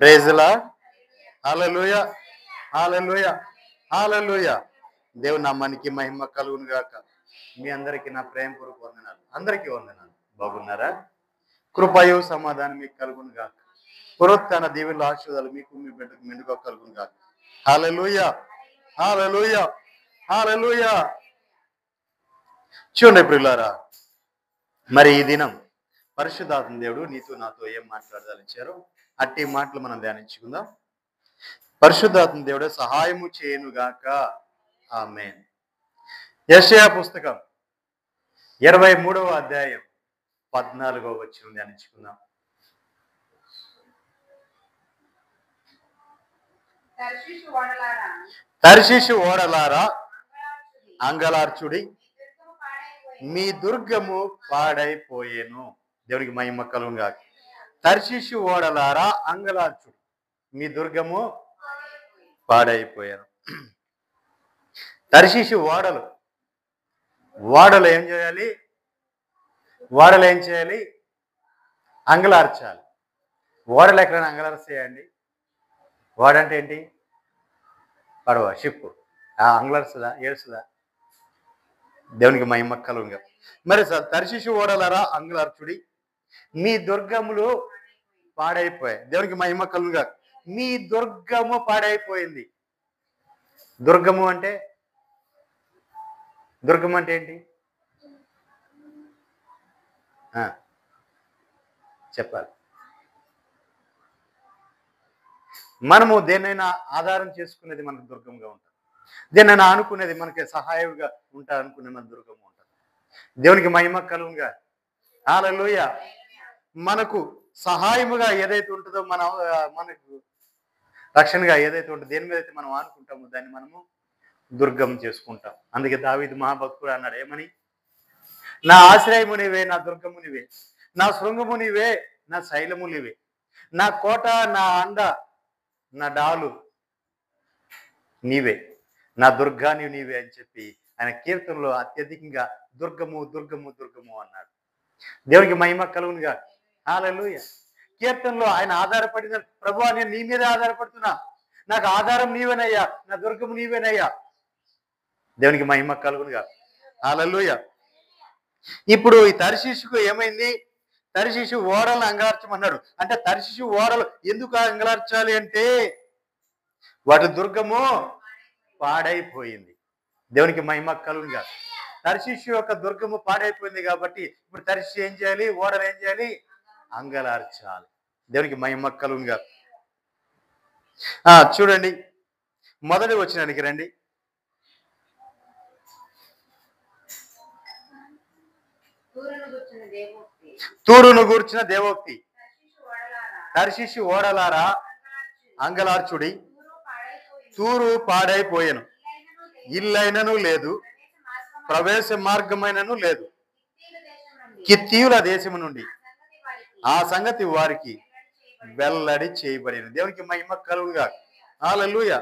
Praise the lord. Hallelujah, hallelujah, hallelujah. దేవుని నామానికి మహిమ కలుగును గాక. మీ అందరికీ నా ప్రేమపూర్వక వందనాలు. అందరికీ వందనాలు. బాగున్నారా? కృపయు సమాధానం మీకు కలుగును గాక. పునరుత్థాన దీవెనల ఆశీర్వాదాలు మీకు మీ బిడ్డకు మెండుగా కలుగును గాక. హల్లెలూయా, హల్లెలూయా, హల్లెలూయా. చూడండి ప్రియులారా, మరి ఈ దినం పరిశుద్ధాత్మ దేవుడు నీతో నాతో ఏం మాట్లాడదాలిచ్చారో అట్టి మాటలు మనం ధ్యానించుకుందాం. పరిశుద్ధాత్మ దేవుడు సహాయము చేయనుగాక. ఆమేన్. యెషయా పుస్తకం 23వ అధ్యాయం 14వ వచనం ధ్యానించుకుందాం. తర్షీషు ఓడలారా అంగలార్చుడి, మీ దుర్గము పాడైపోయేను. దేవునికి మహిమ కలుగును గాక. తర్షీషు ఓడలారా అంగలార్చుడి, మీ దుర్గము పాడైపోయాను. తర్షీషు ఓడలు ఏం చేయాలి? ఓడలు ఏం చేయాలి? అంగలార్చాలి. ఓడలు ఎక్కడైనా అంగలార్చేయండి. ఓడంటే ఏంటి? పడవ, షిప్. అంగలార్చుదా? ఏడుస్తుందా? దేవునికి మహిమ కలుగును గాక. మరి తర్షీషు ఓడలారా అంగలార్చుడి, మీ దుర్గములు పాడైపోయాయి. దేవునికి మహిమ కలుగును గాక. మీ దుర్గము పాడైపోయింది. దుర్గము అంటే ఏంటి? చెప్పాలి. మనము దేన్నైనా ఆధారం చేసుకునేది మనకు దుర్గంగా ఉంటుంది. దేన్నైనా అనుకునేది మనకి సహాయంగా ఉంటా అనుకునే మన దుర్గము ఉంటుంది. దేవునికి మహిమ కలుగునుగా. హల్లెలూయా. మనకు సహాయముగా ఏదైతే ఉంటుందో మనకు రక్షణగా ఏదైతే ఉంటుందో దేని మీద అయితే మనం ఆనుకుంటామో దాన్ని మనము దుర్గం చేసుకుంటాం. అందుకే దావీదు మహాభక్తుడు అన్నాడు ఏమని? నా ఆశ్రయము నీవే, నా దుర్గము నీవే, నా శృంగము నీవే, నా శైలము నీవే, నా కోట, నా అండ, నా డాలు నీవే, నా దుర్గాని నీవే అని చెప్పి ఆయన కీర్తనలో అత్యధికంగా దుర్గము దుర్గము దుర్గము అన్నాడు. దేవునికి మహిమ కలుగునుగా. హల్లెలూయా. కీర్తనలో ఆయన ఆధారపడిన, ప్రభువా నేను నీ మీద ఆధారపడుతున్నా, నాకు ఆధారం నీవేనయ్యా, నా దుర్గము నీవేనయ్యా. దేవునికి మహిమ కలుగునుగా. హల్లెలూయా. ఇప్పుడు ఈ తర్షీషుకు ఏమైంది? తర్షీషు ఓడలను అంగలార్చమన్నాడు. అంటే తర్షీషు ఓడలు ఎందుకు అంగలార్చాలి అంటే వాటి దుర్గము పాడైపోయింది. దేవునికి మహిమ కలుగునుగా. తర్షీషు యొక్క దుర్గము పాడైపోయింది కాబట్టి ఇప్పుడు తర్షీషు ఏం చేయాలి? ఓడలు ఏం చేయాలి? అంగలార్చాలి. దేవునికి మహిమ కలుగునుగా. చూడండి, మొదటి వచనానికి రండి. తూరును గూర్చిన దేవోక్తి. తర్షీషు ఓడలారా అంగలార్చుడి, తూరు పాడైపోయెను, ఇల్లైనను లేదు, ప్రవేశ మార్గమైనను లేదు, కిత్తీయుల దేశము నుండి ఆ సంగతి వారికి వెల్లడి చేయబడిన. దేవునికి మహిమ కలుగునుగా. హల్లెలూయా.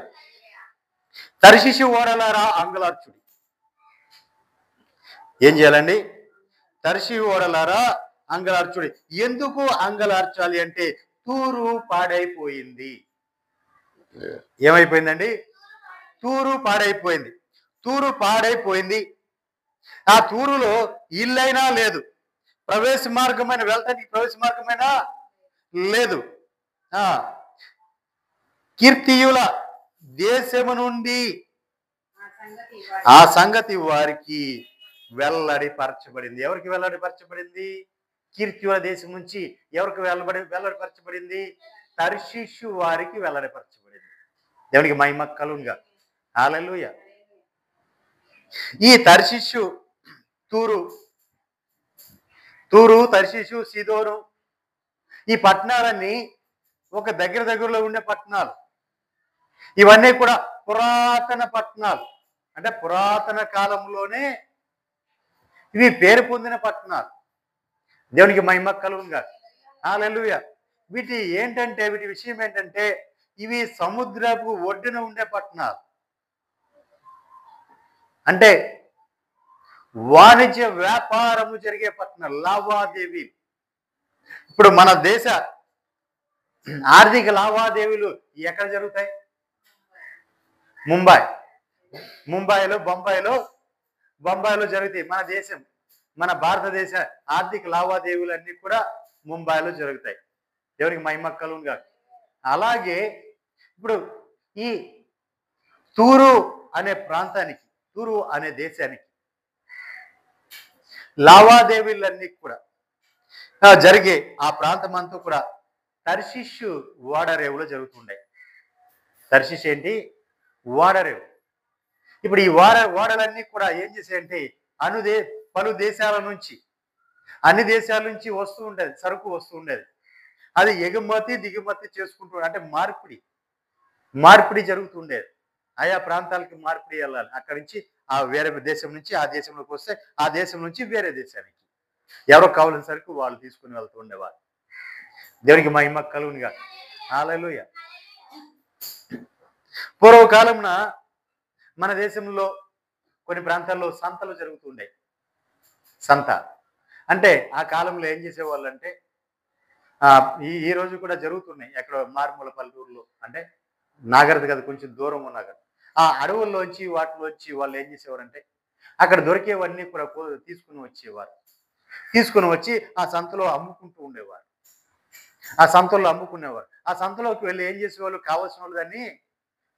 తర్షీషు ఓడలారా అంగలార్చుడి. ఏం చేయాలండి? తర్షీషు ఓడలారా అంగలార్చుడి. ఎందుకు అంగలార్చాలి అంటే తూరు పాడైపోయింది. ఏమైపోయిందండి? తూరు పాడైపోయింది. తూరు పాడైపోయింది. ఆ తూరులో ఇల్లైనా లేదు, ప్రవేశ మార్గమైన, వెళ్తానికి ప్రవేశ మార్గమైన లేదు. కీర్తియుల దేశము నుండి ఆ సంగతి వారికి వెల్లడిపరచబడింది. ఎవరికి వెల్లడిపరచబడింది? కీర్తియుల దేశం నుంచి ఎవరికి వెల్లడిపరచబడింది? తర్షీషు వారికి వెల్లడిపరచబడింది. దేవునికి మహిమ కలుగునుగా. హల్లెలూయా. ఈ తర్షీషు, తూరు, తర్షీషు, సీదోను, ఈ పట్టణాలన్నీ ఒక దగ్గరలో ఉండే పట్టణాలు. ఇవన్నీ కూడా పురాతన పట్టణాలు. అంటే పురాతన కాలంలోనే ఇవి పేరు పొందిన పట్టణాలు. దేవునికి మహిమ కలుగునుగా. హల్లెలూయా. వీటి విషయం ఏంటంటే ఇవి సముద్రపు ఒడ్డున ఉండే పట్టణాలు. అంటే వాణిజ్య వ్యాపారము జరిగే పట్టణాలు, లావాదేవీ. ఇప్పుడు మన దేశ ఆర్థిక లావాదేవీలు ఎక్కడ జరుగుతాయి? ముంబై, ముంబైలో, బొంబాయిలో జరుగుతాయి. మన దేశం, మన భారతదేశ ఆర్థిక లావాదేవీలు అన్ని కూడా ముంబైలో జరుగుతాయి. దేవునికి మహిమ కలుగును గాక. అలాగే ఇప్పుడు ఈ తూరు అనే ప్రాంతానికి, తూరు అనే దేశానికి లావాదేవీలన్నీ కూడా జరిగే ఆ ప్రాంతం అంతా కూడా తర్షీషు ఓడరేవులో జరుగుతుండే. తర్షీష్ ఏంటి? ఓడరేవు. ఇప్పుడు ఈ ఓడలన్నీ కూడా ఏం చేసాయంటే పలు దేశాల నుంచి, అన్ని దేశాల నుంచి వస్తూ ఉండేది, సరుకు వస్తూ ఉండేది. అది ఎగుమతి దిగుమతి చేసుకుంటూ, అంటే మార్పిడి జరుగుతుండేది. ఆయా ప్రాంతాలకి మార్పిడి వెళ్ళాలి. అక్కడి నుంచి ఆ వేరే దేశం నుంచి ఆ దేశంలోకి వస్తే, ఆ దేశం నుంచి వేరే దేశానికి ఎవరో కావాల్సిన సరుకు వాళ్ళు తీసుకుని వెళ్తూ ఉండేవారు. దేవునికి మహిమ కలుగునుగా. హల్లెలూయా. పూర్వకాలంన మన దేశంలో కొన్ని ప్రాంతాల్లో సంతలు జరుగుతుండే. సంత అంటే ఆ కాలంలో ఏం చేసేవాళ్ళు అంటే, ఈ రోజు కూడా జరుగుతున్నాయి ఎక్కడ మారుమూల పల్లెటూరులో, అంటే నాగరికత కదా కొంచెం దూరం ఉన్నా కదా, ఆ అడవుల్లోంచి వాటిలోంచి వాళ్ళు ఏం చేసేవారంటే అక్కడ దొరికేవన్నీ కూడా తీసుకుని వచ్చేవారు. తీసుకుని వచ్చి ఆ సంతలో అమ్ముకుంటూ ఉండేవారు. ఆ సంతలో అమ్ముకునేవారు. ఆ సంతలోకి వెళ్ళి ఏం చేసేవాళ్ళు, కావాల్సిన వాళ్ళు దాన్ని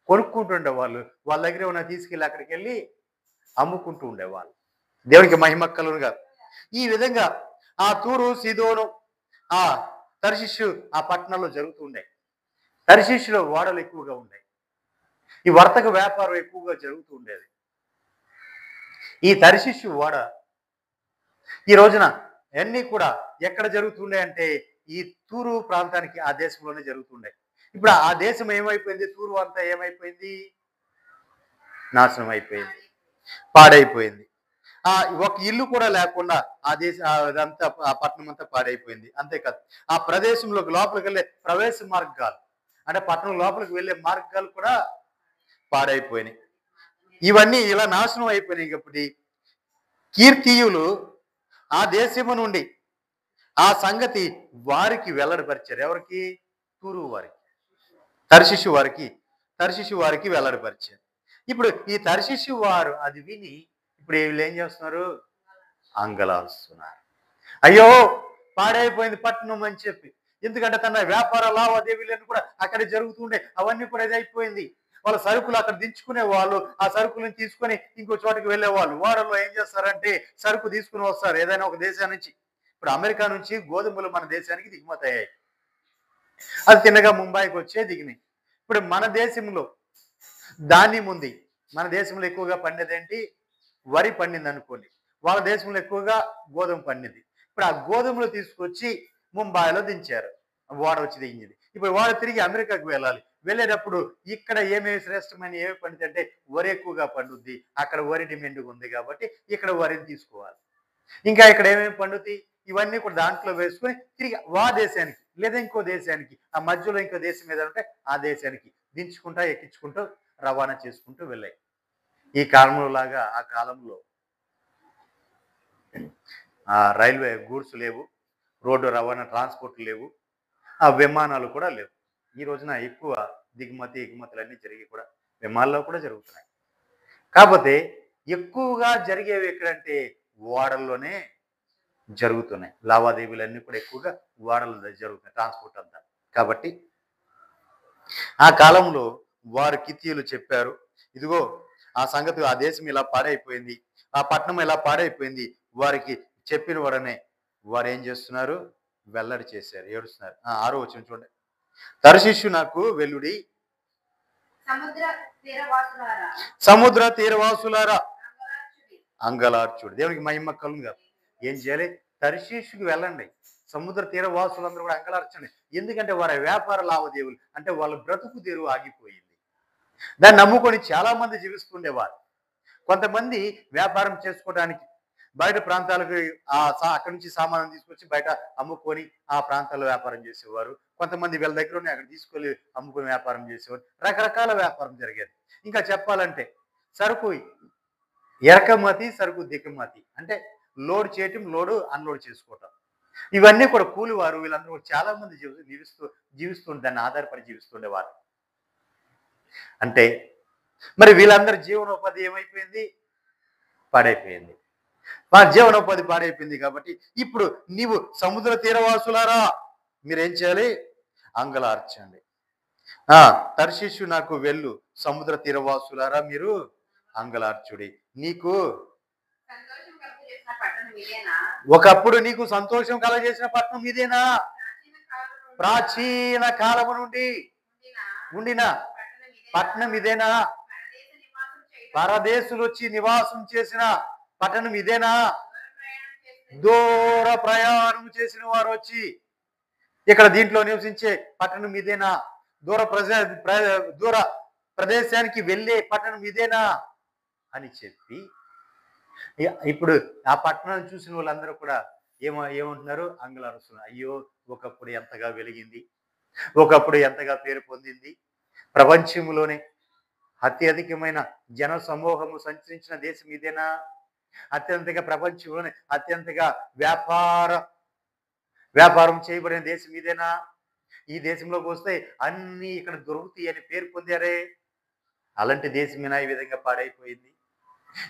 కొనుక్కుంటూ ఉండేవాళ్ళు. వాళ్ళ దగ్గర ఉన్న తీసుకెళ్ళి అక్కడికి వెళ్ళి అమ్ముకుంటూ ఉండేవాళ్ళు. దేవునికి మహిమ కలుగునుగా. ఈ విధంగా ఆ తూరు, సీదోను, ఆ తర్షీషు ఆ పట్టణంలో జరుగుతూ ఉండే. తర్షీషులో ఓడలు ఎక్కువగా ఉన్నాయి. ఈ వర్తక వ్యాపారం ఎక్కువగా జరుగుతూ ఉండేది. ఈ తర్షీషు ఓడ ఈ రోజున అన్నీ కూడా ఎక్కడ జరుగుతుండే అంటే ఈ తూరు ప్రాంతానికి, ఆ దేశంలోనే జరుగుతుండే. ఇప్పుడు ఆ దేశం ఏమైపోయింది? తూరు అంతా ఏమైపోయింది? నాశనం అయిపోయింది, పాడైపోయింది. ఒక ఇల్లు కూడా లేకుండా ఆ అదంతా, ఆ పట్టణం అంతా పాడైపోయింది. అంతేకాదు, ఆ ప్రదేశంలోకి లోపలికి వెళ్ళే ప్రవేశ మార్గాలు, అంటే పట్టణం లోపలికి వెళ్ళే మార్గాలు కూడా పాడైపోయినాయి. ఇవన్నీ ఇలా నాశనం అయిపోయినాయి. కాబట్టి కీర్తీయులు ఆ దేశము నుండి ఆ సంగతి వారికి వెల్లడిపరిచారు. ఎవరికి? తూరు వారికి, తర్షీషు వారికి వెల్లడిపరిచారు. ఇప్పుడు ఈ తర్షీషు వారు అది విని ఇప్పుడు వీళ్ళు ఏం చేస్తున్నారు? అంగలాస్తున్నారు. అయ్యో, పాడైపోయింది పట్టణం అని చెప్పి. ఎందుకంటే తన వ్యాపార లావాదేవీలన్నీ కూడా అక్కడే జరుగుతుండే, అవన్నీ కూడా ఇదైపోయింది. వాళ్ళ సరుకులు అక్కడ దించుకునే వాళ్ళు, ఆ సరుకులను తీసుకొని ఇంకో చోటకి వెళ్ళేవాళ్ళు. వాడల్లో ఏం చేస్తారంటే సరుకు తీసుకుని వస్తారు ఏదైనా ఒక దేశం నుంచి. ఇప్పుడు అమెరికా నుంచి గోధుమలు మన దేశానికి దిగుమతి అయ్యాయి. అది తిన్నగా ముంబైకి వచ్చే దిగినాయి. ఇప్పుడు మన దేశంలో ధాన్యం ఉంది. మన దేశంలో ఎక్కువగా పండేది ఏంటి? వరి పండింది అనుకోండి. వాళ్ళ దేశంలో ఎక్కువగా గోధుమ పండింది. ఇప్పుడు ఆ గోధుమలు తీసుకొచ్చి ముంబైలో దించారు. ఓడ వచ్చి దిగింది. ఇప్పుడు వాడు తిరిగి అమెరికాకు వెళ్ళాలి. వెళ్ళేటప్పుడు ఇక్కడ ఏమేమి శ్రేష్టమైన ఏమి పండుతాయి అంటే వరి ఎక్కువగా పండుద్ది. అక్కడ వరి డిమాండ్ ఉంది కాబట్టి ఇక్కడ వరిని తీసుకోవాలి. ఇంకా ఇక్కడ ఏమేమి పండుతాయి, ఇవన్నీ కూడా దాంట్లో వేసుకొని తిరిగి ఆ దేశానికి లేదా ఇంకో దేశానికి, ఆ మధ్యలో ఇంకో దేశం మీద ఉంటే ఆ దేశానికి దించుకుంటా ఎక్కించుకుంటూ రవాణా చేసుకుంటూ వెళ్ళాయి. ఈ కాలంలో లాగా ఆ కాలంలో రైల్వే గూడ్స్ లేవు, రోడ్డు రవాణా ట్రాన్స్పోర్ట్ లేవు, ఆ విమానాలు కూడా లేవు. ఈ రోజున ఎక్కువ దిగుమతి ఎగుమతులు అన్నీ జరిగి కూడా విమానాల్లో కూడా జరుగుతున్నాయి. కాకపోతే ఎక్కువగా జరిగేవి ఎక్కడంటే ఓడల్లోనే జరుగుతున్నాయి. లావాదేవీలన్నీ కూడా ఎక్కువగా ఓడల్లో జరుగుతున్నాయి, ట్రాన్స్పోర్ట్ అంతా. కాబట్టి ఆ కాలంలో వారు కితీయులు చెప్పారు, ఇదిగో ఆ సంగతి, ఆ దేశం ఇలా పాడైపోయింది, ఆ పట్టణం ఇలా పాడైపోయింది. వారికి చెప్పిన వాడనే వారు ఏం చేస్తున్నారు? వెల్లడి చేశారు, ఏడుస్తున్నారు. 6వ వచనం చూడండి. తర్షీషు నాకు వెల్లుడి, సముద్ర తీరవాసులారా అంగలార్చుడు. దేవునికి మహిమ కలుగునుగా. ఏం చేయాలి? తర్షీషుకి వెళ్ళండి, సముద్ర తీరవాసులందరూ కూడా అంగలార్చండి. ఎందుకంటే వారి వ్యాపార లావాదేవీలు, అంటే వాళ్ళ బ్రతుకు తెరువు ఆగిపోయింది. దాన్ని నమ్ముకొని చాలా మంది జీవిస్తుండేవారు. కొంతమంది వ్యాపారం చేసుకోవడానికి బయట ప్రాంతాలకు అక్కడి నుంచి సామాను తీసుకొచ్చి బయట అమ్ముకొని ఆ ప్రాంతాల్లో వ్యాపారం చేసేవారు. కొంతమంది వీళ్ళ దగ్గర అక్కడ తీసుకెళ్ళి అమ్ముకొని వ్యాపారం చేసేవారు. రకరకాల వ్యాపారం జరిగేది. ఇంకా చెప్పాలంటే సరుకు ఎరకమతి, సరుకు దిగుమతి, అంటే లోడ్ చేయటం, లోడు అన్లోడ్ చేసుకోవటం. ఇవన్నీ కూడా కూలివారు, వీళ్ళందరూ కూడా చాలా మంది జీవిస్తూ దాన్ని ఆధారపడి జీవిస్తుండేవారు. అంటే మరి వీళ్ళందరి జీవనోపాధి ఏమైపోయింది? పాడైపోయింది. మా జీవనోపాధి పాడైపోయింది కాబట్టి ఇప్పుడు నీవు సముద్ర తీరవాసులారా మీరేం చేయాలి? అంగలార్చండి. తర్షీషు నాకు వెళ్ళు, సముద్ర తీరవాసులారా మీరు అంగలార్చుడి. నీకు ఒకప్పుడు నీకు సంతోషం కలగజేసిన పట్టణం ఇదేనా? ప్రాచీన కాలము నుండి ఉండిన పట్టణం ఇదేనా? పరదేశులు వచ్చి నివాసం చేసిన పట్టణం ఇదేనా? దూర ప్రయాణం చేసిన వారు వచ్చి ఇక్కడ దీంట్లో నివసించే పట్టణం ఇదేనా? దూర ప్రదేశానికి వెళ్ళే పట్టణం ఇదేనా అని చెప్పి ఇప్పుడు ఆ పట్టణాన్ని చూసిన వాళ్ళందరూ కూడా ఏమంటున్నారు? అంగలారుస్తున్నారు. అయ్యో, ఒకప్పుడు ఎంతగా వెలిగింది, ఒకప్పుడు ఎంతగా పేరు పొందింది, ప్రపంచంలోనే అత్యధికమైన జన సమూహము సంచరించిన దేశం ఇదేనా? అత్యంతగా ప్రపంచంలోనే అత్యంతగా వ్యాపారం చేయబడిన దేశం ఇదేనా? ఈ దేశంలోకి వస్తే అన్ని ఇక్కడ దొరుకుతాయి అని పేరు పొందారే. అలాంటి దేశమేనా ఈ విధంగా పాడైపోయింది?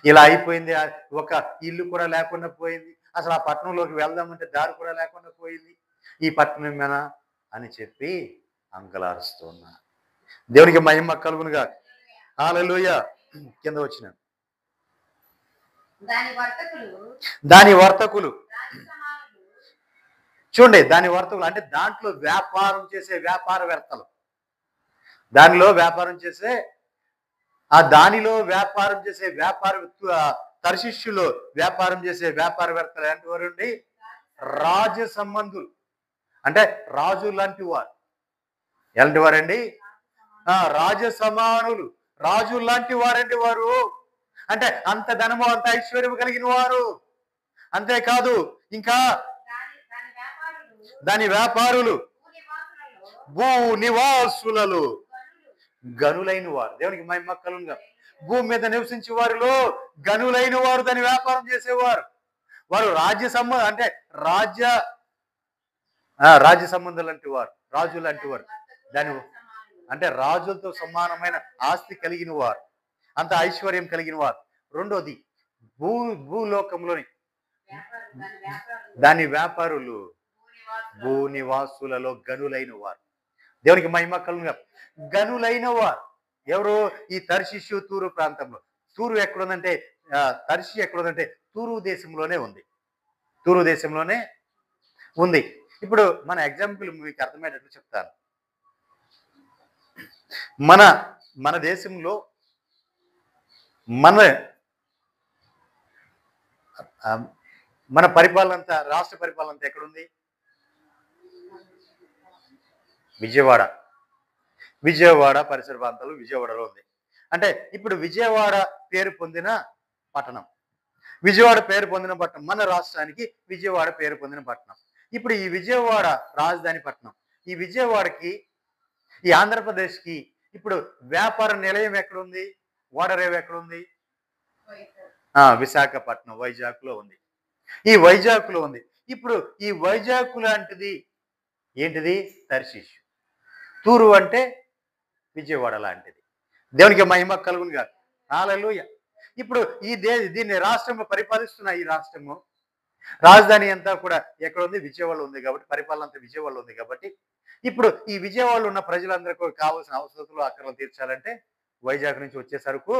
ఇలా అయిపోయింది. ఒక ఇల్లు కూడా లేకుండా పోయింది. అసలు ఆ పట్టణంలోకి వెళ్దామంటే దారి కూడా లేకుండా పోయింది. ఈ పట్టణమేనా అని చెప్పి అంగలారుస్తున్నా. దేవునికి మహిమ కలుగునుగా. హల్లెలూయా. కింద వచ్చిన దాని వర్తకులు చూడండి, దాని వర్తకులు అంటే దాంట్లో వ్యాపారం చేసే వ్యాపారవేత్తలు, దానిలో వ్యాపారం చేసే దానిలో వ్యాపారం చేసే తర్షీషులో వ్యాపారం చేసే వ్యాపారవేత్తలు ఎలాంటి వారు అండి? రాజ సంబంధులు, అంటే రాజు లాంటి వారు. ఎలాంటి వారండి? రాజ సమానులు, రాజు లాంటి వారండి వారు. అంటే అంత ధనము, అంత ఐశ్వర్యము కలిగిన వారు. అంతేకాదు, ఇంకా దాని వ్యాపారులు, భూ నివాసులలో గనులైన వారు. దేవునికి మహిమ కలుగునుగా. భూమి మీద నివసించే వారిలో గనులైన వారు దాని వ్యాపారం చేసేవారు. వారు రాజ్య సంబంధం లాంటి వారు, రాజు లాంటి వారు. దాని అంటే రాజులతో సమానమైన ఆస్తి కలిగిన వారు, అంత ఐశ్వర్యం కలిగిన వారు. రెండోది భూలోకంలోని దాని వ్యాపారులు, భూనివాసులలో గనులైన వారు. దేవునికి మహిమ కలుగునుగా. గనులైన వారు ఎవరు? ఈ తర్షీషు తూరు ప్రాంతంలో. తూరు ఎక్కడుందంటే, తర్షీ ఎక్కడుందంటే తూరు దేశంలోనే ఉంది. తూరు దేశంలోనే ఉంది. ఇప్పుడు మన ఎగ్జాంపుల్ మీకు అర్థమయ్యేటట్లు చెప్తాను. మన దేశంలో మన పరిపాలన అంతా, రాష్ట్ర పరిపాలన అంతా ఎక్కడుంది? విజయవాడ పరిసర ప్రాంతాలు విజయవాడలో ఉంది. అంటే ఇప్పుడు విజయవాడ పేరు పొందిన పట్టణం, మన రాష్ట్రానికి విజయవాడ పేరు పొందిన పట్టణం. ఇప్పుడు ఈ విజయవాడ రాజధాని పట్టణం. ఈ విజయవాడకి, ఈ ఆంధ్రప్రదేశ్కి ఇప్పుడు వ్యాపార నిలయం ఎక్కడుంది? ఓడరేవు ఎక్కడుంది? విశాఖపట్నం, వైజాగ్లో ఉంది. ఈ వైజాగ్లో ఉంది. ఇప్పుడు ఈ వైజాగ్ లాంటిది ఏంటిది? తర్షీషు. తూరు అంటే విజయవాడ లాంటిది. దేవునికి మహిమ కలుగునుగా. హల్లెలూయా. ఇప్పుడు దీన్ని రాష్ట్రము పరిపాలిస్తున్న ఈ రాష్ట్రము రాజధాని అంతా కూడా ఎక్కడ ఉంది? విజయవాడలో ఉంది కాబట్టి, పరిపాలన అంతా విజయవాడలో ఉంది కాబట్టి, ఇప్పుడు ఈ విజయవాడలో ఉన్న ప్రజలందరికీ కావాల్సిన అవసరాలు, అక్కర్లు తీర్చాలంటే వైజాగ్ నుంచి వచ్చే సరుకు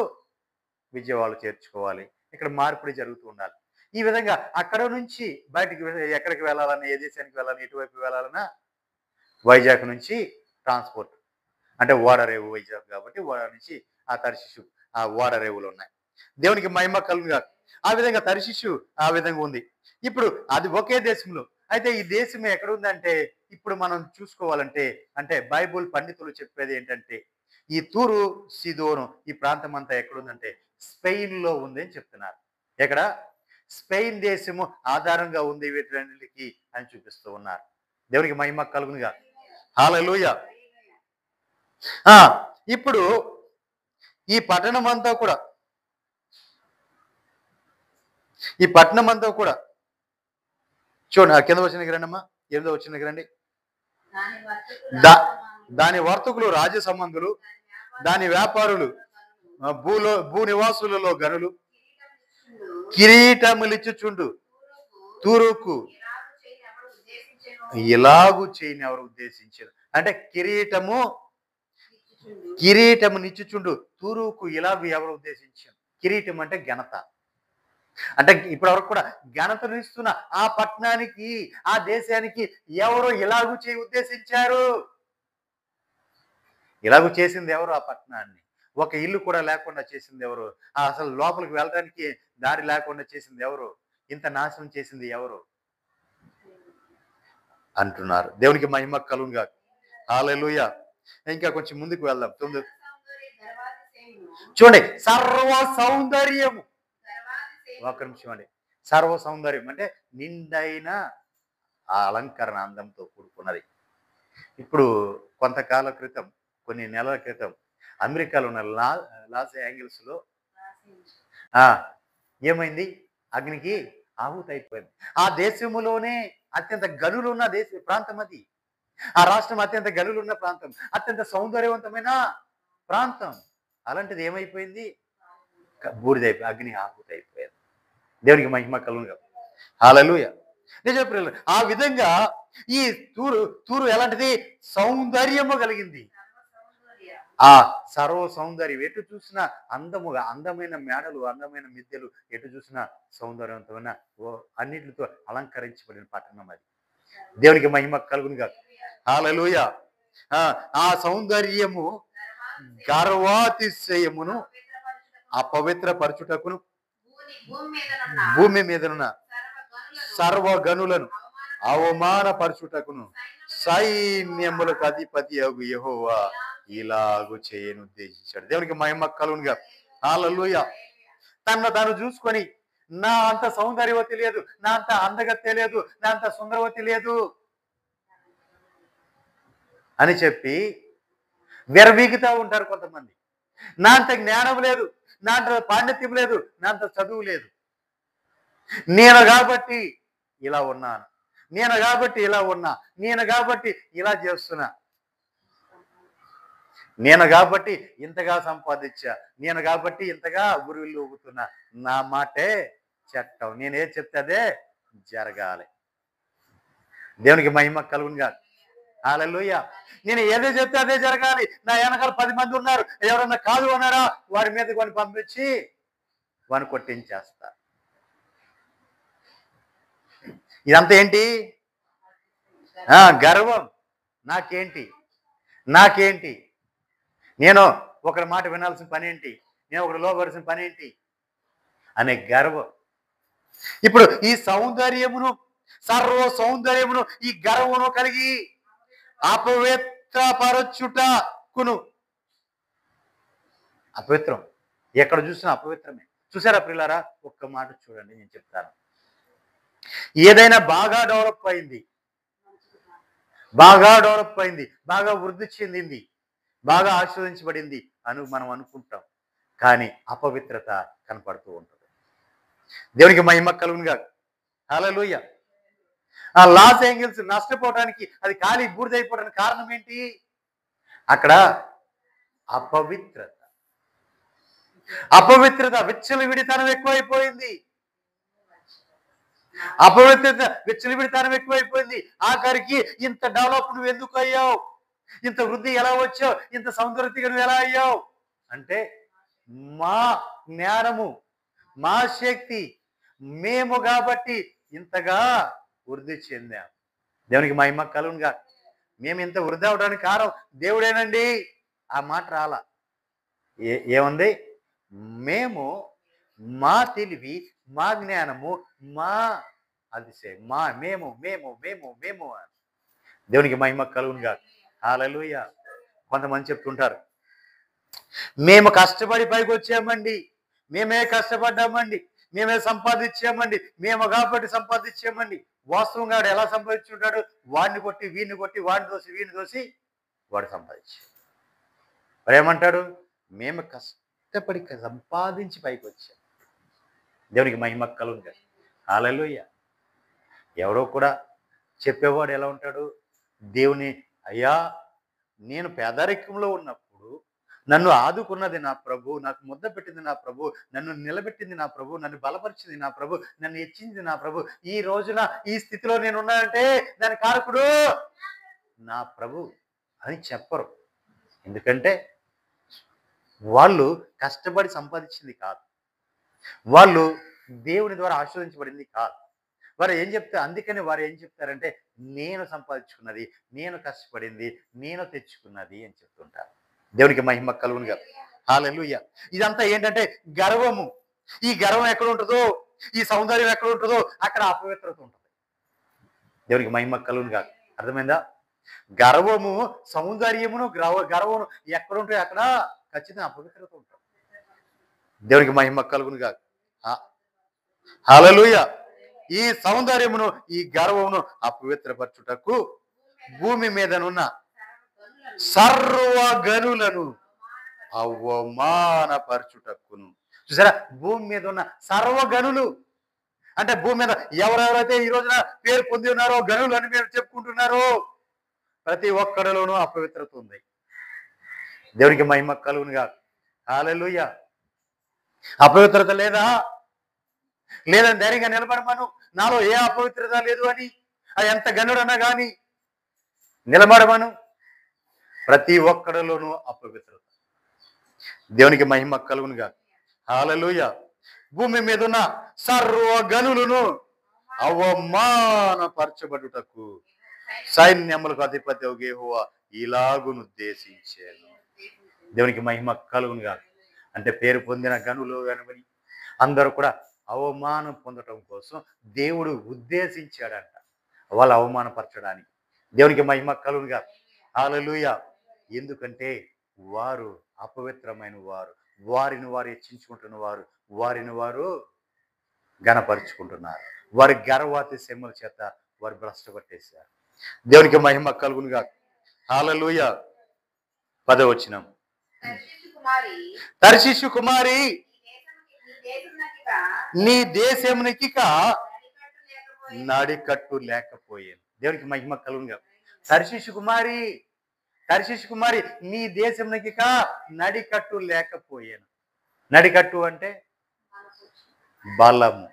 విజయవాడలో చేర్చుకోవాలి. ఇక్కడ మార్పిడి జరుగుతూ ఉండాలి. ఈ విధంగా అక్కడ నుంచి బయటికి ఎక్కడికి వెళ్ళాలన్నా, ఏ దేశానికి వెళ్ళాలన్నా, ఎటువైపు వెళ్ళాలన్నా వైజాగ్ నుంచి ట్రాన్స్పోర్ట్, అంటే ఓడరేవు వైజాగ్ కాబట్టి ఓడరేవు నుంచి ఆ తర్షీషు, ఆ ఓడరేవులు ఉన్నాయి. దేవునికి మహిమ కలుగునుగా. ఆ విధంగా తర్షీషు ఆ విధంగా ఉంది. ఇప్పుడు అది ఒకే దేశంలో. అయితే ఈ దేశం ఎక్కడ ఉందంటే, ఇప్పుడు మనం చూసుకోవాలంటే, అంటే బైబుల్ పండితులు చెప్పేది ఏంటంటే, ఈ తూరు సిదోను ఈ ప్రాంతం అంతా ఎక్కడుందంటే స్పెయిన్ లో ఉంది అని చెప్తున్నారు. ఎక్కడ? స్పెయిన్ దేశము ఆధారంగా ఉంది వీటికి అని చూపిస్తూ ఉన్నారు. దేవునికి మహిమ కలుగునుగా. హల్లెలూయా. ఇప్పుడు ఈ పట్టణం అంతా కూడా చూడండి ఆ కింద వచ్చిన రండి అమ్మా, 8వ వచనానికి రండి. దాని వర్తకులు రాజ్య సంబంధులు, దాని వ్యాపారులు, భూ నివాసులలో గనులు కిరీటములిచ్చుచుండు తూరుకు ఇలాగు చేయని ఎవరు ఉద్దేశించారు అంటే కిరీటమునిచ్చుచుండు తూరుకు ఇలాగు ఎవరు ఉద్దేశించారు. కిరీటం అంటే ఘనత. అంటే ఇప్పటి వరకు కూడా ఘనతనిస్తున్న ఆ పట్టణానికి, ఆ దేశానికి ఎవరు ఇలాగు చేయి ఉద్దేశించారు. ఇలాగూ చేసింది ఎవరు? ఆ పట్టణాన్ని. ఒక ఇల్లు కూడా లేకుండా చేసింది ఎవరు? అసలు లోపలికి వెళ్ళడానికి దారి లేకుండా చేసింది ఎవరు? ఇంత నాశనం చేసింది ఎవరు అంటున్నారు. దేవునికి మహిమ కలుగును గాక. హల్లెలూయా. ఇంకా కొంచెం ముందుకు వెళ్దాం. చూడండి, సర్వ సౌందర్యము. ఒక నిమిషం అండి. సర్వ సౌందర్యం అంటే నిండైన ఆ అలంకరణ అందంతో కూడుకున్నది. ఇప్పుడు కొంతకాల క్రితం, కొన్ని నెలల క్రితం అమెరికాలో ఉన్న లాస్ ఏంజల్స్ లో ఏమైంది? అగ్నికి ఆహుతి అయిపోయింది. ఆ దేశములోనే అత్యంత గనులున్న ప్రాంతం అది. ఆ రాష్ట్రం అత్యంత గనులున్న ప్రాంతం, అత్యంత సౌందర్యవంతమైన ప్రాంతం. అలాంటిది ఏమైపోయింది? బూడిదైపోయి అగ్ని ఆహుతి అయిపోయింది. దేవునికి మహిమ కలుగును. హల్లెలూయా. నిజమే ప్రియులారా, ఆ విధంగా ఈ తూరు ఎలాంటిది? సౌందర్యము కలిగింది. ఆ సర్వ సౌందర్యం, ఎటు చూసినా అందముగా, అందమైన మేడలు, అందమైన మిద్దెలు, ఎటు చూసినా సౌందర్యవంతమైన అన్నిటితో అలంకరించబడిన పట్టణం అది. దేవునికి మహిమ కలుగును గాక. హల్లెలూయా. ఆ సౌందర్యము గర్వాతిశయమును అపవిత్రపరచుటకును భూమి మీదనున్న సర్వగనులను అవమానపరచుటకును సైన్యములకు అధిపతి యెహోవా ఇలాగు చేయను ఉద్దేశించాడు. దేవునికి మహిమ కలుగును గాక. హల్లెలూయా. తాను చూసుకొని నా అంత సౌందర్యవతి లేదు, నా అంత అందగత్తె లేదు, నా అంత సుందరవతి లేదు అని చెప్పి విరవీగుతా ఉంటారు కొంతమంది. నా అంత జ్ఞానం లేదు, నా అంత పాండిత్యం లేదు, నా అంత చదువు లేదు, నేను కాబట్టి ఇలా ఉన్నాను, నేను కాబట్టి ఇలా ఉన్నా, నేను కాబట్టి ఇలా చేస్తున్నా, నేను కాబట్టి ఇంతగా సంపాదించా, నేను కాబట్టి ఇంతగా గురువులు ఊగుతున్నా, నా మాటే చట్టం, నేనే చెప్తే అదే జరగాలి. దేవునికి మహిమ కలుగును గాక. హల్లెలూయా. నేను ఏదో చెప్తే అదే జరగాలి. నా వెనకాల 10 మంది ఉన్నారు, ఎవరన్నా కాదు అన్నారా వాడి మీద కొని పంపించి వాడిని కొట్టించేస్తా. ఇదంతా ఏంటి? గర్వం. నాకేంటి, నేను ఒకరి మాట వినాల్సిన పని ఏంటి, నేను ఒకరు లోబడాల్సిన పని ఏంటి అనే గర్వం. ఇప్పుడు ఈ సౌందర్యమును, సర్వ సౌందర్యమును, ఈ గర్వమును కలిగి అపవిత్రపరచుటకును. అపవిత్రం ఎక్కడ చూసినా అపవిత్రమే. చూసారా ప్రియులారా? ఒక్క మాట చూడండి, నేను చెప్తాను. ఏదైనా బాగా డెవలప్ అయింది, బాగా వృద్ధి చెందింది, బాగా ఆశీర్వదించబడింది అని మనం అనుకుంటాం, కానీ అపవిత్రత కనపడుతూ ఉంటుంది. దేవునికి మహిమ కలుగును గాక. హల్లెలూయా. ఆ లాస్ ఏంజల్స్ నష్టపోవడానికి, అది ఖాళీ బూడిదైపోవడానికి కారణం ఏంటి? అక్కడ అపవిత్రత విచ్చలవిడితనం ఎక్కువైపోయింది. విచ్చలవిడితనం ఎక్కువైపోయింది. ఆఖరికి ఇంత డెవలప్ నువ్వు ఎందుకు అయ్యావు, ఇంత వృద్ధి ఎలా వచ్చావు, ఇంత సౌందర్యతగా నువ్వు ఎలా అయ్యావు అంటే, మా జ్ఞానము, మా శక్తి, మేము కాబట్టి ఇంతగా వృద్ధి చెందాం. దేవునికి మహిమ కలుగును గాక. మేము ఇంత వృద్ధి అవడానికి కారణం దేవుడేనండి. ఆ మాట రాలా. ఏముంది? మేము, మా తెలివి, మా జ్ఞానము, మా అతిశయం, మేము దేవునికి మహిమ కలుగును గాక. హల్లెలూయా. కొంతమంది చెప్తుంటారు, మేము కష్టపడి పైకి వచ్చామండి, మేమే కష్టపడ్డామండి, మేమే సంపాదించామండి, మేము కాబట్టి సంపాదించామండి. వాస్తవంగా వాడు ఎలా సంపాదించుంటాడు? వాడిని కొట్టి వీడిని కొట్టి, వాడిని దోసి వీడిని దోసి వాడు సంపాదించాడు. వాడు ఏమంటాడు? మేము కష్టపడి సంపాదించి పైకి వచ్చాం. దేవునికి మహిమ కలుగును గాక. హల్లెలూయా. ఎవరో కూడా చెప్పేవాడు ఎలా ఉంటాడు? దేవుని, అయ్యా నేను పేదరికంలో ఉన్నప్పుడు నన్ను ఆదుకున్నది నా ప్రభు, నాకు ముద్ద పెట్టింది నా ప్రభు, నన్ను నిలబెట్టింది నా ప్రభు, నన్ను బలపరిచింది నా ప్రభు, నన్ను హెచ్చింది నా ప్రభు. ఈ రోజున ఈ స్థితిలో నేను ఉన్నానంటే దాని కారకుడు నా ప్రభు అని చెప్పరు. ఎందుకంటే వాళ్ళు కష్టపడి సంపాదించింది కాదు. వాళ్ళు దేవుని ద్వారా ఆశీర్వదించబడింది కాదు. వారు ఏం చెప్తారు? అందుకని వారు ఏం చెప్తారంటే, నేను సంపాదించుకున్నది, నేను కష్టపడింది, నేను తెచ్చుకున్నది అని చెప్తుంటారు. దేవునికి మహిమ కలుగునుగా. హల్లెలూయా. ఇదంతా ఏంటంటే గర్వము. ఈ గర్వం ఎక్కడ ఉంటుందో, ఈ సౌందర్యం ఎక్కడ ఉంటుందో అక్కడ అపవిత్రత ఉంటుంది. దేవునికి మహిమ కలుగునుగా. అర్థమైందా? గర్వము, సౌందర్యమును, గర్వమును ఎక్కడ ఉంటాయో అక్కడ ఖచ్చితంగా అపవిత్రత ఉంటుంది. దేవునికి మహిమ కలుగునుగా. హల్లెలూయా. ఈ సౌందర్యమును, ఈ గర్వమును అపవిత్రపరచుటకు భూమి మీదనున్న సర్వగనులను అవమానపరచుటకును. చూసారా? భూమి మీద ఉన్న సర్వగనులు అంటే భూమి మీద ఎవరెవరైతే ఈ రోజున పేరు పొంది ఉన్నారో, గనులు అని మేము చెప్పుకుంటున్నారో, ప్రతి ఒక్కడిలోనూ అపవిత్రత ఉంది. దేవునికి మహిమ కలుగునుగా. హల్లెలూయా. అపవిత్రత లేదా? లేదని ధైర్యంగా నిలబడమను. నాలో ఏ అపవిత్రత లేదు అని. అది ఎంత గనుడన్నా కానీ నిలబడమను. ప్రతి ఒక్కడిలోనూ అపవిత్రత. దేవునికి మహిమ కలుగునుగా. హల్లెలూయా. భూమి మీద ఉన్న సర్వగనులను అవమానపరచబడుటకు సైన్యములకు అధిపతి యెహోవా ఇలాగునుద్దేశించాను. దేవునికి మహిమ కలుగునుగా. అంటే పేరు పొందిన గనులు కనుబడి అందరూ కూడా అవమానం పొందటం కోసం దేవుడు ఉద్దేశించాడంట, వాళ్ళు అవమానపరచడానికి. దేవునికి మహిమ కలుగునుగా. హల్లెలూయా. ఎందుకంటే వారు అపవిత్రమైన వారు, వారిని వారు హెచ్చించుకుంటున్న వారు, వారిని వారు గణపరుచుకుంటున్నారు. వారి గర్వాతిశయముల చేత వారు భ్రష్టపట్టేశారు. దేవునికి మహిమ కలుగునుగా. హల్లెలూయా. 10వ వచనం. తర్షీషు కుమారి, నీ దేశమునికి నడికట్టు లేకపోయాను. దేవునికి మహిమ కలుగునుగా. తర్షీషు కుమారి, తర్షీషు కుమారి, నీ దేశమునికి నడికట్టు లేకపోయాను. నడికట్టు అంటే బలము.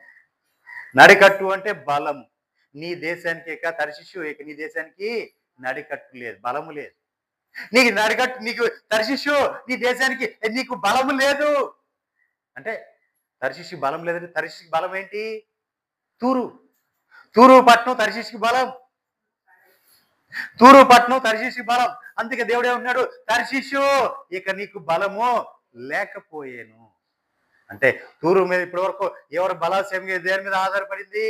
నడికట్టు అంటే బలము. నీ దేశానికి తర్షీషు, నీ దేశానికి నడికట్టు లేదు, బలము లేదు. నీకు నడికట్టు, నీకు తర్షీషు, నీ దేశానికి నీకు బలము లేదు అంటే, తర్షీషు బలం లేదంటే తర్షీషుకి బలం ఏంటి? తూరు. తూరు పట్నం తర్షీషుకి బలం. తూరు పట్నం తర్షీషుకి బలం. అందుకే దేవుడు ఏమంటున్నాడు? తర్షీషు, ఇక నీకు బలము లేకపోయాను. అంటే తూరు మీద ఇప్పటి వరకు ఎవరు బలాశయం దేని మీద ఆధారపడింది?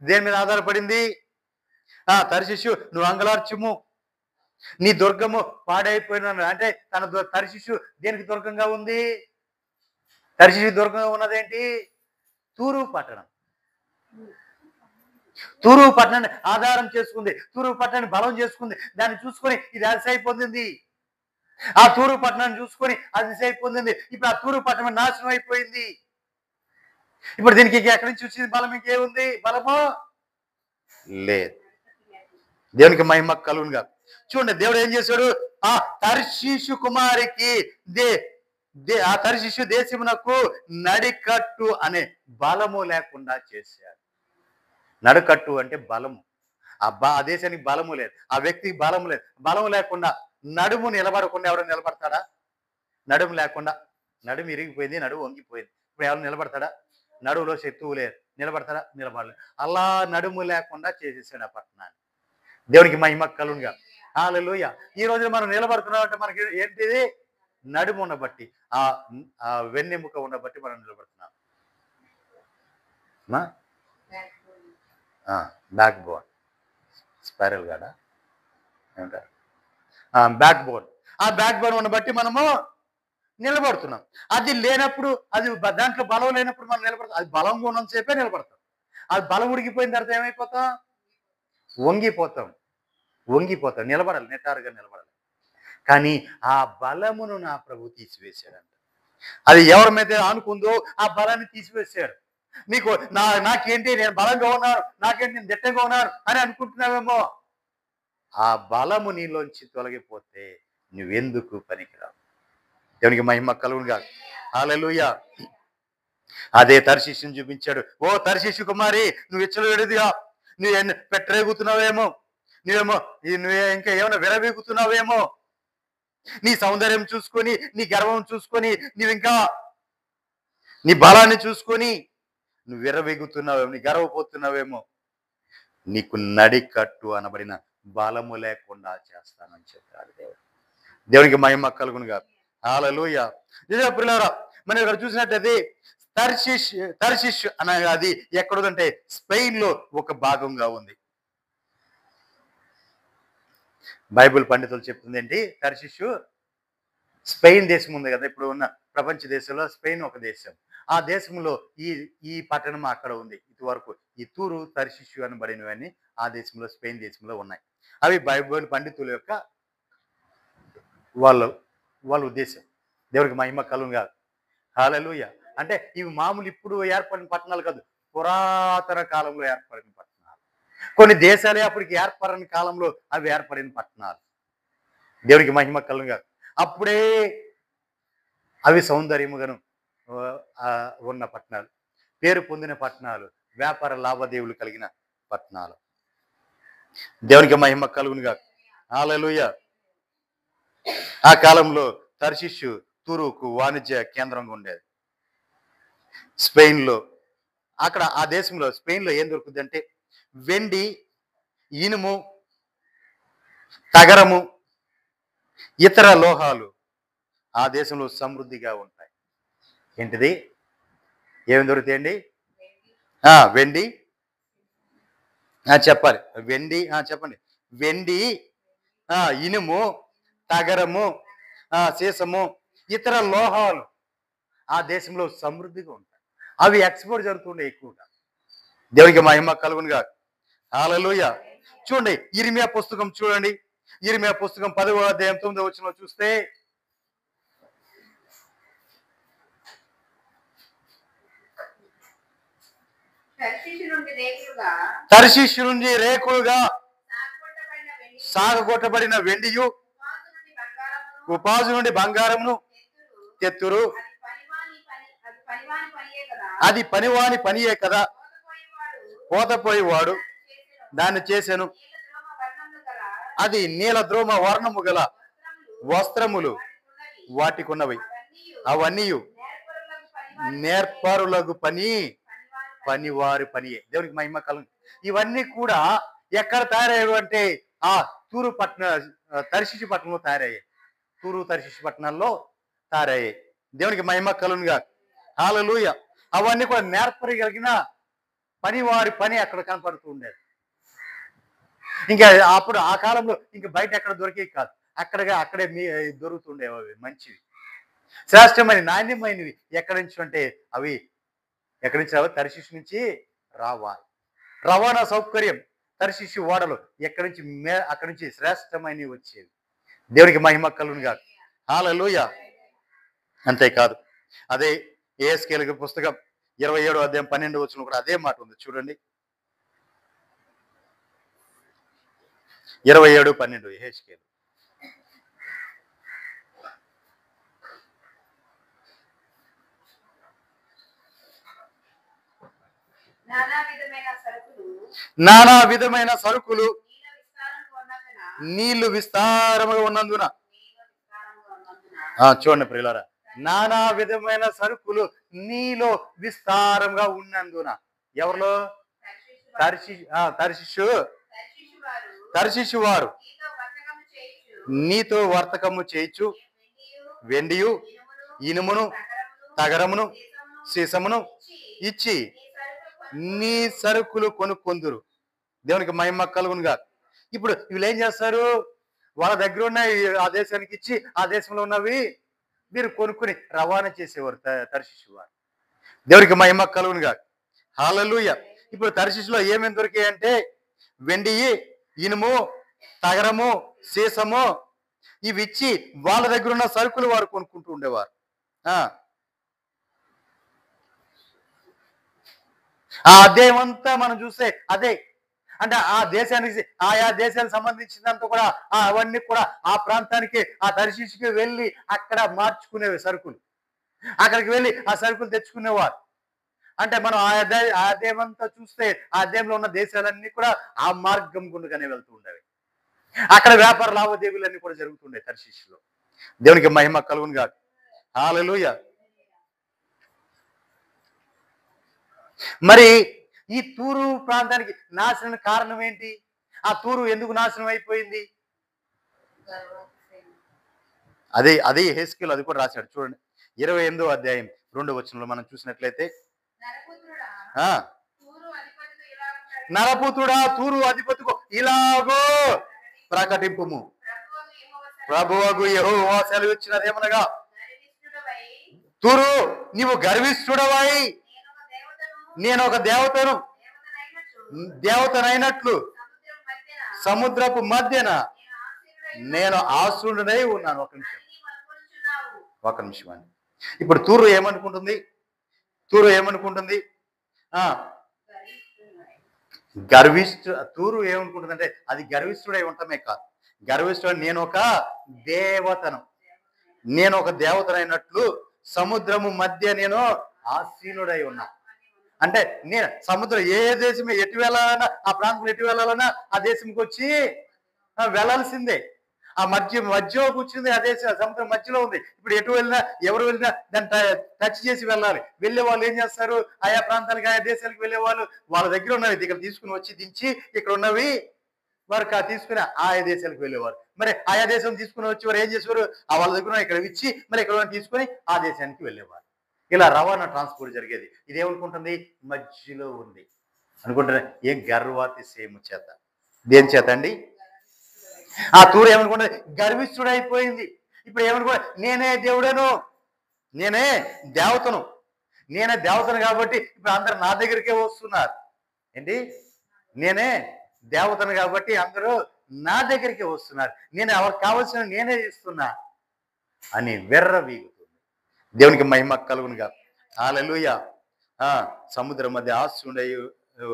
దేని మీద ఆధారపడింది? తర్షీషు, నువ్వు అంగలార్చుము, నీ దుర్గము పాడైపోయిన. అంటే తన తర్షీషు దేనికి దుర్గంగా ఉంది? తర్షీషు దుర్గంగా ఉన్నదేంటి? తూరు పట్టణం. తూరు పట్టణాన్ని ఆధారం చేసుకుంది, తూరు పట్టణాన్ని బలం చేసుకుంది. దాన్ని చూసుకొని ఇది అతిశయం పొందింది. ఆ తూరు పట్టణాన్ని చూసుకొని అతిశయం పొందింది. ఇప్పుడు ఆ తూరు పట్టణం నాశనం అయిపోయింది. ఇప్పుడు దీనికి ఎక్కడి నుంచి వచ్చింది బలం? ఇంకేముంది? బలము లేదు. దేవునికి మహిమ కలుగునుగా. చూడండి, దేవుడు ఏం చేశాడు? ఆ తర్షీషు కుమారికి ఆ తర్షీషు దేశమునకు నడికట్టు అనే బలము లేకుండా చేశాడు. నడికట్టు అంటే బలము. ఆ దేశానికి బలము లేదు, ఆ వ్యక్తికి బలము లేదు. బలము లేకుండా, నడుము నిలబడకుండా ఎవరు నిలబడతాడా? నడుము లేకుండా, నడుము ఇరిగిపోయింది, నడుము వంగిపోయింది. ఇప్పుడు ఎవరు నిలబడతాడా? నడుములో శత్రువు లేదు, నిలబడతాడా? నిలబడలేదు. అలా నడుము లేకుండా చేసేసాడు ఆ పట్టణాన్ని. దేవునికి మహిమ కలుగునుగా. హల్లెలూయా. ఈ రోజున మనం నిలబడుతున్నాం అంటే మనకి ఏంటిది? నడుము ఉన్న బట్టి, ఆ వెన్నెముక ఉన్న బట్టి మనం నిలబడుతున్నాం. బ్యాక్ బోన్, స్పైరల్ గాడా ఏమంటారు? Back bone. ఆ బ్యాక్ బోన్ ఉన్న బట్టి మనము నిలబడుతున్నాం. అది లేనప్పుడు, అది దాంట్లో బలం లేనప్పుడు మనం నిలబడతాం. అది బలంగా ఉన్నంతసేపే నిలబడతాం. అది బలం ఉడికిపోయిన తర్వాత ఏమైపోతాం? వంగిపోతాం. వంగిపోతాం. నిలబడాలి, నిటారుగా నిలబడాలి. కానీ ఆ బలమును నా ప్రభు తీసివేశాడంట. అది ఎవరి మీద ఆనుకుందో ఆ బలాన్ని తీసివేశాడు. నీకు నాకేంటి, నేను బలంగా ఉన్నాను, నాకేంటి, నేను దిట్టంగా ఉన్నాను అని అనుకుంటున్నావేమో. ఆ బలము నీలోంచి తొలగిపోతే నువ్వెందుకు పనికిరావు. దేవునికి మహిమ కలుగునుగా. హల్లెలూయా. అదే తర్షీషుని చూపించాడు. ఓ తర్షీషు కుమారి, నువ్వు విచ్చలవిడిదిగా నువ్వు పెట్టరేగుతున్నావేమో, నువ్వే ఇంకా ఏమైనా విరవీగుతున్నావేమో. నీ సౌందర్యం చూసుకొని, నీ గర్వం చూసుకొని, నువ్వింకా నీ బలాన్ని చూసుకొని నువ్వు విరవీగుతున్నావేమో, నీ గర్వపోతున్నావేమో. నీకు నడికట్టు అనబడిన బలము లేకుండా చేస్తానని చెప్పాడు దేవుడు. దేవునికి మహిమ కలుగునుగా. హల్లెలూయా. నిజంగా ప్రియులారా, మనం ఇక్కడ చూసినట్టయితే తర్షీష్ అనగా అది ఎక్కడుందంటే స్పెయిన్ లో ఒక భాగంగా ఉంది. బైబిల్ పండితులు చెప్తుంది ఏంటి, తర్షీషు స్పెయిన్ దేశం ఉంది కదా, ఇప్పుడు ఉన్న ప్రపంచ దేశంలో స్పెయిన్ ఒక దేశం. ఆ దేశంలో ఈ పట్టణం అక్కడ ఉంది. ఇటువరకు ఈ తూరు తర్షీషు అనబడినవన్నీ ఆ దేశంలో, స్పెయిన్ దేశంలో ఉన్నాయి. అవి బైబిల్ పండితుల యొక్క వాళ్ళ ఉద్దేశం. దేవుడికి మహిమ కలుగునుగా. హల్లెలూయా. అంటే ఇవి మామూలు ఇప్పుడు ఏర్పడిన పట్టణాలు కాదు, పురాతన కాలంలో ఏర్పడిన పట్టణాలు. కొన్ని దేశాలే అప్పటికి ఏర్పడని కాలంలో అవి ఏర్పడిన పట్టణాలు. దేవునికి మహిమ కలుగునుగా. అప్పుడే అవి సౌందర్యముగాను ఉన్న పట్టణాలు, పేరు పొందిన పట్టణాలు, వ్యాపార లావాదేవీలు కలిగిన పట్టణాలు. దేవునికి మహిమ కలుగునుగా. హల్లెలూయా. ఆ కాలంలో తర్షీషు తూరుకు వాణిజ్య కేంద్రంగా ఉండేది. స్పెయిన్లో, అక్కడ ఆ దేశంలో స్పెయిన్లో ఏం దొరుకుతుంది అంటే వెండి, ఇనుము, తగరము, ఇతర లోహాలు ఆ దేశంలో సమృద్ధిగా ఉంటాయి. ఏంటిది, ఏమి దొరుకుతాయండి? వెండి, చెప్పాలి, వెండి చెప్పండి. వెండి, ఇనుము, తగరము, సీసము, ఇతర లోహాలు ఆ దేశంలో సమృద్ధిగా ఉంటాయి. అవి ఎక్స్పోర్ట్ జరుగుతుండే ఎక్కువగా. దేవునికి మహిమ కలుగునుగా. హల్లెలూయా. చూడండి, ఇర్మియా పుస్తకం చూడండి. ఇర్మియా పుస్తకం 10వ అధ్యాయం 9వ వచనంలో చూస్తే, తర్షీషు నుండి రేకులుగా సాగగొట్టబడిన వెండియు, ఉపాజు నుండి బంగారమును తెత్తురు. అది పనివాని పనియే కదా, పోతపోయేవాడు దాన్ని చేసెను. అది నీలద్రోమ వర్ణము గల వస్త్రములు వాటికున్నవి. అవన్నీ నేర్పరులకు పనివారి పనియే. దేవునికి మహిమ కలుగు. ఇవన్నీ కూడా ఎక్కడ తయారయ్యాయి అంటే ఆ తూరు తర్షీషు పట్టణంలో తయారయ్యాయి. తూరు తర్షీషు పట్టణాల్లో తయారయ్యాయి. దేవునికి మహిమ కలుగునుగా. హల్లెలూయా. అవన్నీ కూడా నేర్పరగలిగిన పనివారి పని అక్కడ కనపడుతూ ఉండేది. ఇంకా అప్పుడు ఆ కాలంలో ఇంకా బయట ఎక్కడ దొరికేవి కాదు, అక్కడే దొరుకుతుండేవి. అవి మంచివి, శ్రేష్టమైన, నాణ్యమైనవి. ఎక్కడి నుంచి అంటే అవి ఎక్కడి నుంచి రావాలి? తర్షీషు నుంచి రావాలి. రవాణా సౌకర్యం, తర్షీషు ఓడలు అక్కడి నుంచి శ్రేష్టమైనవి వచ్చేవి. దేవునికి మహిమ కలుగునుగా. హల్లెలూయా. అంతేకాదు, అదే యెహెజ్కేలు పుస్తకం 27వ అధ్యాయం 12వ వచనం కూడా అదే మాట ఉంది. చూడండి, 27:12 యెహెజ్కేలు. నానా విధమైన సరుకులు నీళ్లు విస్తారముగా ఉన్నందున. చూడండి ప్రియులారా, నానా విధమైన సరుకులు నీలో విస్తారంగా ఉన్నందున. ఎవరిలో? తర్షీషు వారు నీతో వర్తకము చేయించు వెండియు, ఇనుమును, తగరమును, సీసమును ఇచ్చి నీ సరుకులు కొనుక్కొందురు. దేవునికి మహిమ కలుగునుగా. ఇప్పుడు వీళ్ళు ఏం చేస్తారు? వాళ్ళ దగ్గర ఉన్న ఆ దేశానికి ఇచ్చి ఆ దేశంలో ఉన్నవి మీరు కొనుక్కుని రవాణా చేసేవారు తర్షీషు వారు. దేవునికి మహిమ కలుగునుగా. హల్లెలూయా. ఇప్పుడు తర్షీషులో ఏమేమి దొరికాయంటే వెండి, ఇనుము, తగరము, సీసము, ఇవి ఇచ్చి వాళ్ళ దగ్గర ఉన్న సరుకులు వారు కొనుక్కుంటూ ఉండేవారు. ఆ అధ్యాయం అంతా మనం చూస్తే అదే. అంటే ఆ దేశానికి ఆయా దేశానికి సంబంధించినంత కూడా అవన్నీ కూడా ఆ ప్రాంతానికి ఆ దర్శించుకు వెళ్ళి అక్కడ మార్చుకునేవి సరుకులు. అక్కడికి వెళ్ళి ఆ సరుకులు తెచ్చుకునేవారు. అంటే మనం ఆ అధ్యాయం అంతా చూస్తే ఆ అధ్యాయంలో ఉన్న దేశాలన్నీ కూడా ఆ మార్గం గుండుగానే వెళ్తూ ఉండేవి. అక్కడ వ్యాపార లావాదేవీలన్నీ కూడా జరుగుతుండే తర్షీషులో. దేవునికి మహిమ కలుగును గాక. హల్లెలూయా. మరి ఈ తూరు ప్రాంతానికి నాశనం కారణం ఏంటి? ఆ తూరు ఎందుకు నాశనం అయిపోయింది? అదే యెహెజ్కేలు అది కూడా రాశాడు చూడండి. 28వ అధ్యాయం 2వ వచనంలో మనం చూసినట్లయితే, నరపుత్రుడా తూరు అధిపతికు ఇలాగో ప్రకటింపుము, ప్రభువగు యెహోవా సెలవిచ్చినదేమనగా, తూరు నీవు గర్విష్ఠుడవై నేను ఒక దేవతనైనట్లు సముద్రపు మధ్యన నేను ఆసురుడనై ఉన్నాను. ఒక నిమిషం అండి. ఇప్పుడు తూరు ఏమనుకుంటుంది? తూరు ఏమనుకుంటుంది అంటే అది గర్విష్ఠుడై ఉండటమే కాదు, గర్విష్ఠుడు నేను ఒక దేవతనైనట్లు సముద్రము మధ్య నేను ఆసీనుడై ఉన్నా. అంటే నేను సముద్రం ఏ దేశం ఎటు వెళ్ళాలన్నా, ఆ ప్రాంతం ఎటు వెళ్ళాలన్నా ఆ దేశంకి వచ్చి వెళ్ళాల్సిందే. ఆ మధ్యలో కూర్చుంది, ఆ దేశం సముద్రం మధ్యలో ఉంది. ఇప్పుడు ఎటు వెళ్ళినా ఎవరు వెళ్ళినా దాన్ని టచ్ చేసి వెళ్ళాలి. వెళ్ళే వాళ్ళు ఏం చేస్తారు? ఆయా ప్రాంతాలకు ఆయా దేశాలకు వెళ్ళే వాళ్ళు వాళ్ళ దగ్గర ఉన్నవి ఇక్కడ తీసుకుని వచ్చి దించి ఇక్కడ ఉన్నవి వారు తీసుకుని ఆయా దేశాలకు వెళ్ళేవారు. మరి ఆయా దేశం తీసుకుని వచ్చి వారు ఏం చేసేవారు? వాళ్ళ దగ్గర ఇక్కడ ఇచ్చి మరి ఇక్కడ తీసుకొని ఆ దేశానికి వెళ్ళేవారు. ఇలా రవాణా ట్రాన్స్పోర్ట్ జరిగేది. ఇదేమనుకుంటుంది? మధ్యలో ఉంది అనుకుంటున్నా. ఏం గర్వాతిశయము చేత. దేని చేత అండి? ఆ తూరు ఏమనుకుంటుంది? గర్విష్ఠుడైపోయింది. ఇప్పుడు ఏమనుకుంటా? నేనే దేవుడను, నేనే దేవతను కాబట్టి ఇప్పుడు అందరు నా దగ్గరికే వస్తున్నారు. ఏంటి? నేనే దేవతను కాబట్టి అందరూ నా దగ్గరికి వస్తున్నారు. నేను ఎవరికి కావాల్సిన నేనే ఇస్తున్నా అని వెర్రవీగుతుంది. దేవునికి మహిమ కలుగునుగా. హల్లెలూయా. సముద్రం మధ్య ఆశుండై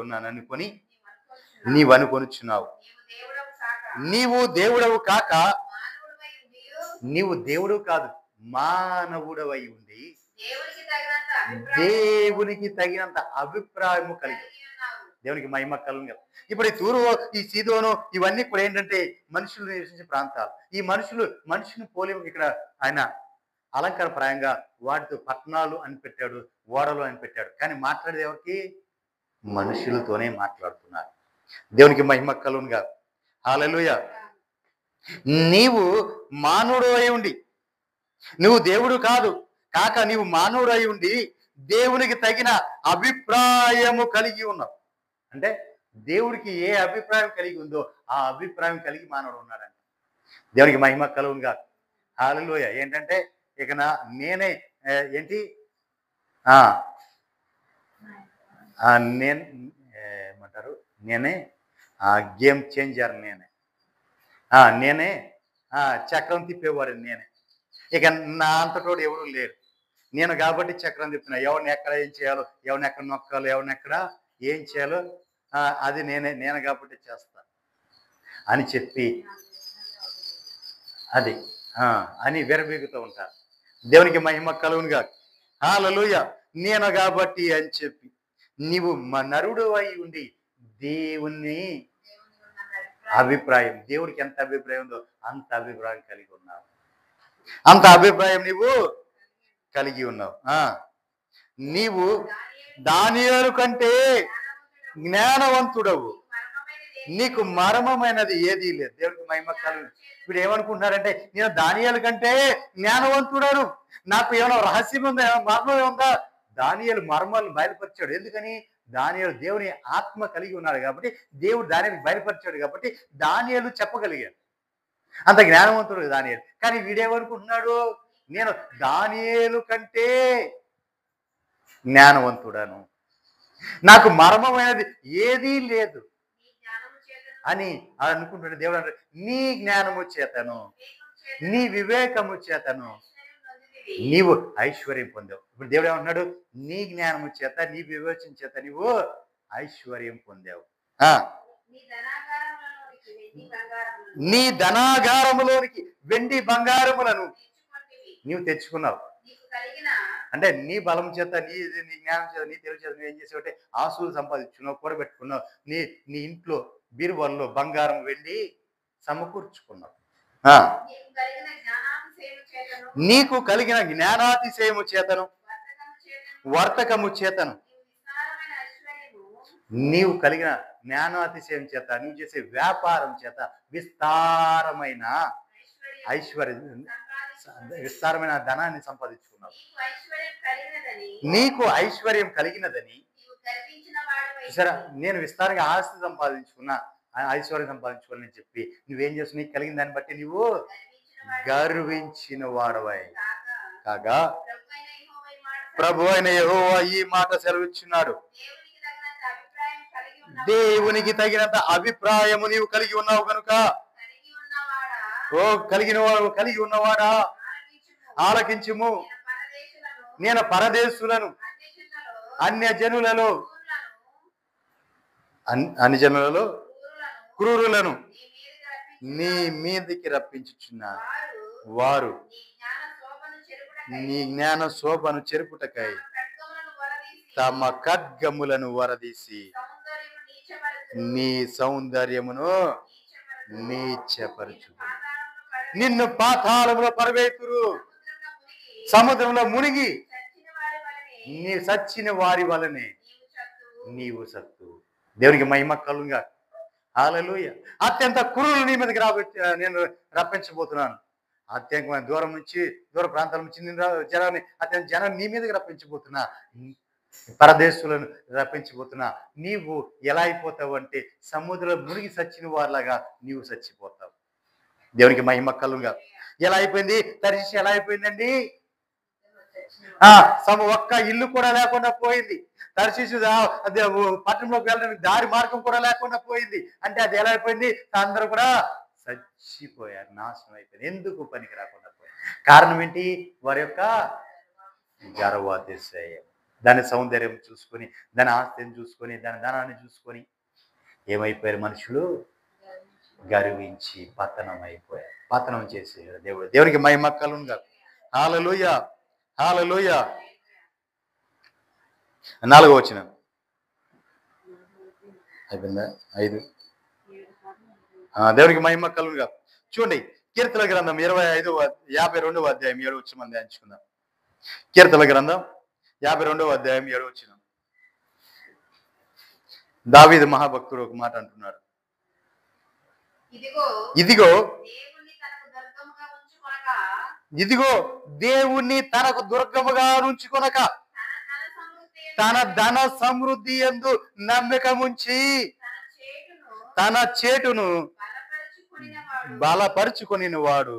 ఉన్నాను అనుకొని నీవు అనుకొనుచున్నావు. నీవు దేవుడవు కాక, నీవు దేవుడు కాదు మానవుడవై ఉండి దేవునికి తగినంత అభిప్రాయము కలిగి. దేవునికి మహిమ కలుగునుగా. ఇప్పుడు ఈ తూరు, ఈ సీదోను ఇవన్నీ కూడా ఏంటంటే మనుషులు నివసించే ప్రాంతాలు. ఈ మనుషుని పోలి ఇక్కడ ఆయన అలంకారప్రాయంగా వాటితో పట్టణాలు అని పెట్టాడు, ఓడలు అని పెట్టాడు. కానీ మాట్లాడేది ఎవరికి? మనుషులతోనే మాట్లాడుతున్నారు. దేవునికి మహిమ కలుగునుగా. హల్లెలూయా. నీవు మానవుడు అయి ఉండి, నువ్వు దేవుడు కాదు కాక నీవు మానవుడు అయి ఉండి దేవునికి తగిన అభిప్రాయము కలిగి ఉన్నావు. అంటే దేవుడికి ఏ అభిప్రాయం కలిగి ఉందో ఆ అభిప్రాయం కలిగి మానవుడు ఉన్నాడంట. దేవునికి మహిమ కలుగునుగా. హల్లెలూయా. ఏంటంటే ఇక నేనే ఏంటి నేను ఏమంటారు, నేనే గేమ్ చేంజర్, నేనే చక్రం తిప్పేవాడు, నేనే. ఇక నా అంతటోడు ఎవరు లేరు. నేను కాబట్టి చక్రం తిప్పుతున్నా. ఎవరిని ఎక్కడ ఏం చేయాలో, ఎవరిని ఎక్కడ నొక్కాలో, ఎవరిని ఎక్కడ ఏం చేయాలో అది నేను కాబట్టి చేస్తాను అని చెప్పి అది అని విరబీగుతూ ఉంటారు. దేవునికి మహిమ కలుగునుగా. హల్లెలూయా. నేను కాబట్టి అని చెప్పి నీవు నరుడు అయి ఉండి దేవుని అభిప్రాయం, దేవుడికి ఎంత అభిప్రాయం ఉందో అంత అభిప్రాయం కలిగి ఉన్నావు. అంత అభిప్రాయం నీవు కలిగి ఉన్నావు. నీవు దానియేలు కంటే జ్ఞానవంతుడవు, నీకు మర్మమైనది ఏదీ లేదు. దేవుడికి మహిమ కలుగు. ఇప్పుడు ఏమనుకుంటున్నారంటే నేను దానియేలు కంటే జ్ఞానవంతుడను, నాకు ఏమైనా రహస్యం ఉందా, ఏమైనా మర్మం ఉందా? దానియేలు మర్మాలను బయలుపరిచాడు. ఎందుకని? దానియేలు దేవుని ఆత్మ కలిగి ఉన్నాడు కాబట్టి, దేవుడు దానియేలు బయలుపరిచాడు కాబట్టి దానియేలు చెప్పగలిగాడు. అంత జ్ఞానవంతుడు దానియేలు. కానీ వీడేమనుకుంటున్నాడు? నేను దానియేలు కంటే జ్ఞానవంతుడను, నాకు మర్మమైనది ఏదీ లేదు అని అనుకుంటున్నాడు. దేవుడు అంటే నీ జ్ఞానము చేతను, నీ వివేకము చేతను నీవు ఐశ్వర్యం పొందావు. ఇప్పుడు దేవుడు ఏమంటున్నాడు? నీ జ్ఞానము చేత, నీ వివేచన చేత నీవు ఐశ్వర్యం పొందావు. నీ ధనాగారములోనికి వెండి బంగారములను నీవు తెచ్చుకున్నావు. అంటే నీ బలం చేత, నీ జ్ఞానం చేత, నీ తెలివి చేత నువ్వు ఏం చేసావు అంటే ఆస్తులు సంపాదించుకున్నావు, కూడబెట్టుకున్నావు. నీ నీ ఇంట్లో బీరువాల్లో బంగారం వెండి సమకూర్చుకున్నావు. నీకు కలిగిన జ్ఞానాతిశయము చేతను, వర్తకము చేతను, నీవు కలిగిన జ్ఞానాతిశయం చేత, నువ్వు చేసే వ్యాపారం చేత విస్తారమైన ఐశ్వర్యం, విస్తారమైన ధనాన్ని సంపాదించుకున్నావు. నీకు ఐశ్వర్యం కలిగినదని సరే, నేను విస్తారంగా ఆస్తి సంపాదించుకున్నా, ఐశ్వర్యం సంపాదించుకోవాలని చెప్పి నువ్వేం చేస్తున్నావు? నీకు కలిగిన దాన్ని బట్టి నువ్వు గర్వించిన వాడవై కాగా ప్రభు అయిన యెహోవా ఈ మాట సెలవిచ్చున్నాడు. దేవునికి తగినంత అభిప్రాయము నీవు కలిగి ఉన్నావు కనుక, కలిగి ఉన్నవాడా ఆలకించుము. నేను పరదేశులను, అన్యజనులలో క్రూరులను నీ మీదికి రప్పించుచున్నారు. వారు నీ జ్ఞాన శోభను చెరుపుటకై తమ ఖడ్గములను వరదీసి నీ సౌందర్యమును నీచపరచు. నిన్ను పాతాళంలో పరవేతురు, సముద్రంలో మునిగి నీ సచ్చిన వారి వలనే నీవు సత్తు. దేవునికి మహిమ కలుగుగా. హల్లెలూయా. అత్యంత క్రూరులు నీ మీదకి నేను రప్పించబోతున్నాను. అత్యంతమైన దూర ప్రాంతాల నుంచి జనాన్ని, అత్యంత జనాన్ని నీ మీదకి రప్పించబోతున్నా, పరదేశులను రప్పించబోతున్నా. నీవు ఎలా అయిపోతావు అంటే సముద్రంలో మునిగి సచ్చిన వారిలాగా నీవు చచ్చిపోతావు. దేవునికి మహిమ కలుగుగా. ఎలా అయిపోయింది? తరిశి ఎలా అయిపోయిందండి? ఒక్క ఇల్లు కూడా లేకుండా పోయింది. తర్షీషు పట్టణంలోకి వెళ్ళడానికి దారి మార్గం కూడా లేకుండా పోయింది. అంటే అది ఎలా అయిపోయింది? అందరూ కూడా చచ్చిపోయారు, నాశనం అయిపోయింది. ఎందుకు పనికి రాకుండా పోయారు? కారణం ఏంటి? వారి యొక్క గర్వాతిశయం. దాని సౌందర్యం చూసుకొని, దాని ఆస్తిని చూసుకొని, దాని ధనాన్ని చూసుకొని ఏమైపోయారు? మనుషులు గర్వించి పతనం అయిపోయారు, పతనం చేసేయారు. దేవునికి మహిమ కలుగుగా. హల్లెలూయా, హల్లెలూయా. 4వ వచనం అయిపోయిందా? 5. దేవునికి మహిమ కలుగుగా. చూడండి, కీర్తన గ్రంథం 52వ అధ్యాయం 7వ వచనం మనం ధ్యానించుకుందాం. కీర్తన గ్రంథం 52వ అధ్యాయం 7వ వచనం. దావీదు మహాభక్తుడు ఒక మాట అంటున్నాడు. ఇదిగో దేవుణ్ణి తనకు దుర్గముగా ఉంచుకొనక తన ధన సమృద్ధి యందు నమ్మకముంచి తన చేటును బలపరుచుకొని వాడు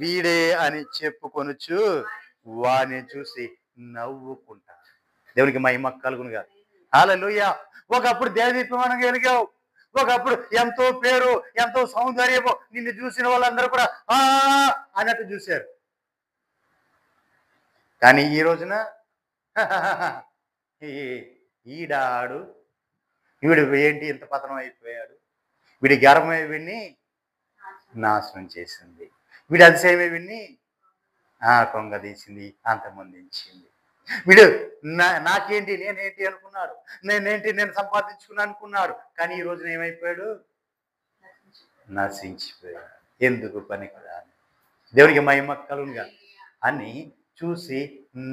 వీడే అని చెప్పుకొనుచు వాని చూసి నవ్వుకుంటా. దేవునికి మహిమ కలుగునుగా. హల్లెలూయా. ఒకప్పుడు దేవదీప్యమానంగా వెలిగావు, ఒకప్పుడు ఎంతో పేరు, ఎంతో సౌందర్యము, నిన్ను చూసిన వాళ్ళందరూ కూడా అన్నట్టు చూశారు. కానీ ఈ రోజున ఈడాడు, వీడు ఏంటి ఇంత పతనం అయిపోయాడు, వీడి గర్వమే వీడిని నాశనం చేసింది, వీడి అతిశయమే వీడిని కొంగదీసింది, అంతమందించింది. వీడు నాకేంటి, నేనేంటి అనుకున్నాడు, నేను సంపాదించుకున్నా అనుకున్నాడు. కానీ ఈ రోజున ఏమైపోయాడు? నశించిపోయాడు. ఎందుకు పనికిరాని. దేవునికి మహిమ కలుగుగా అని చూసి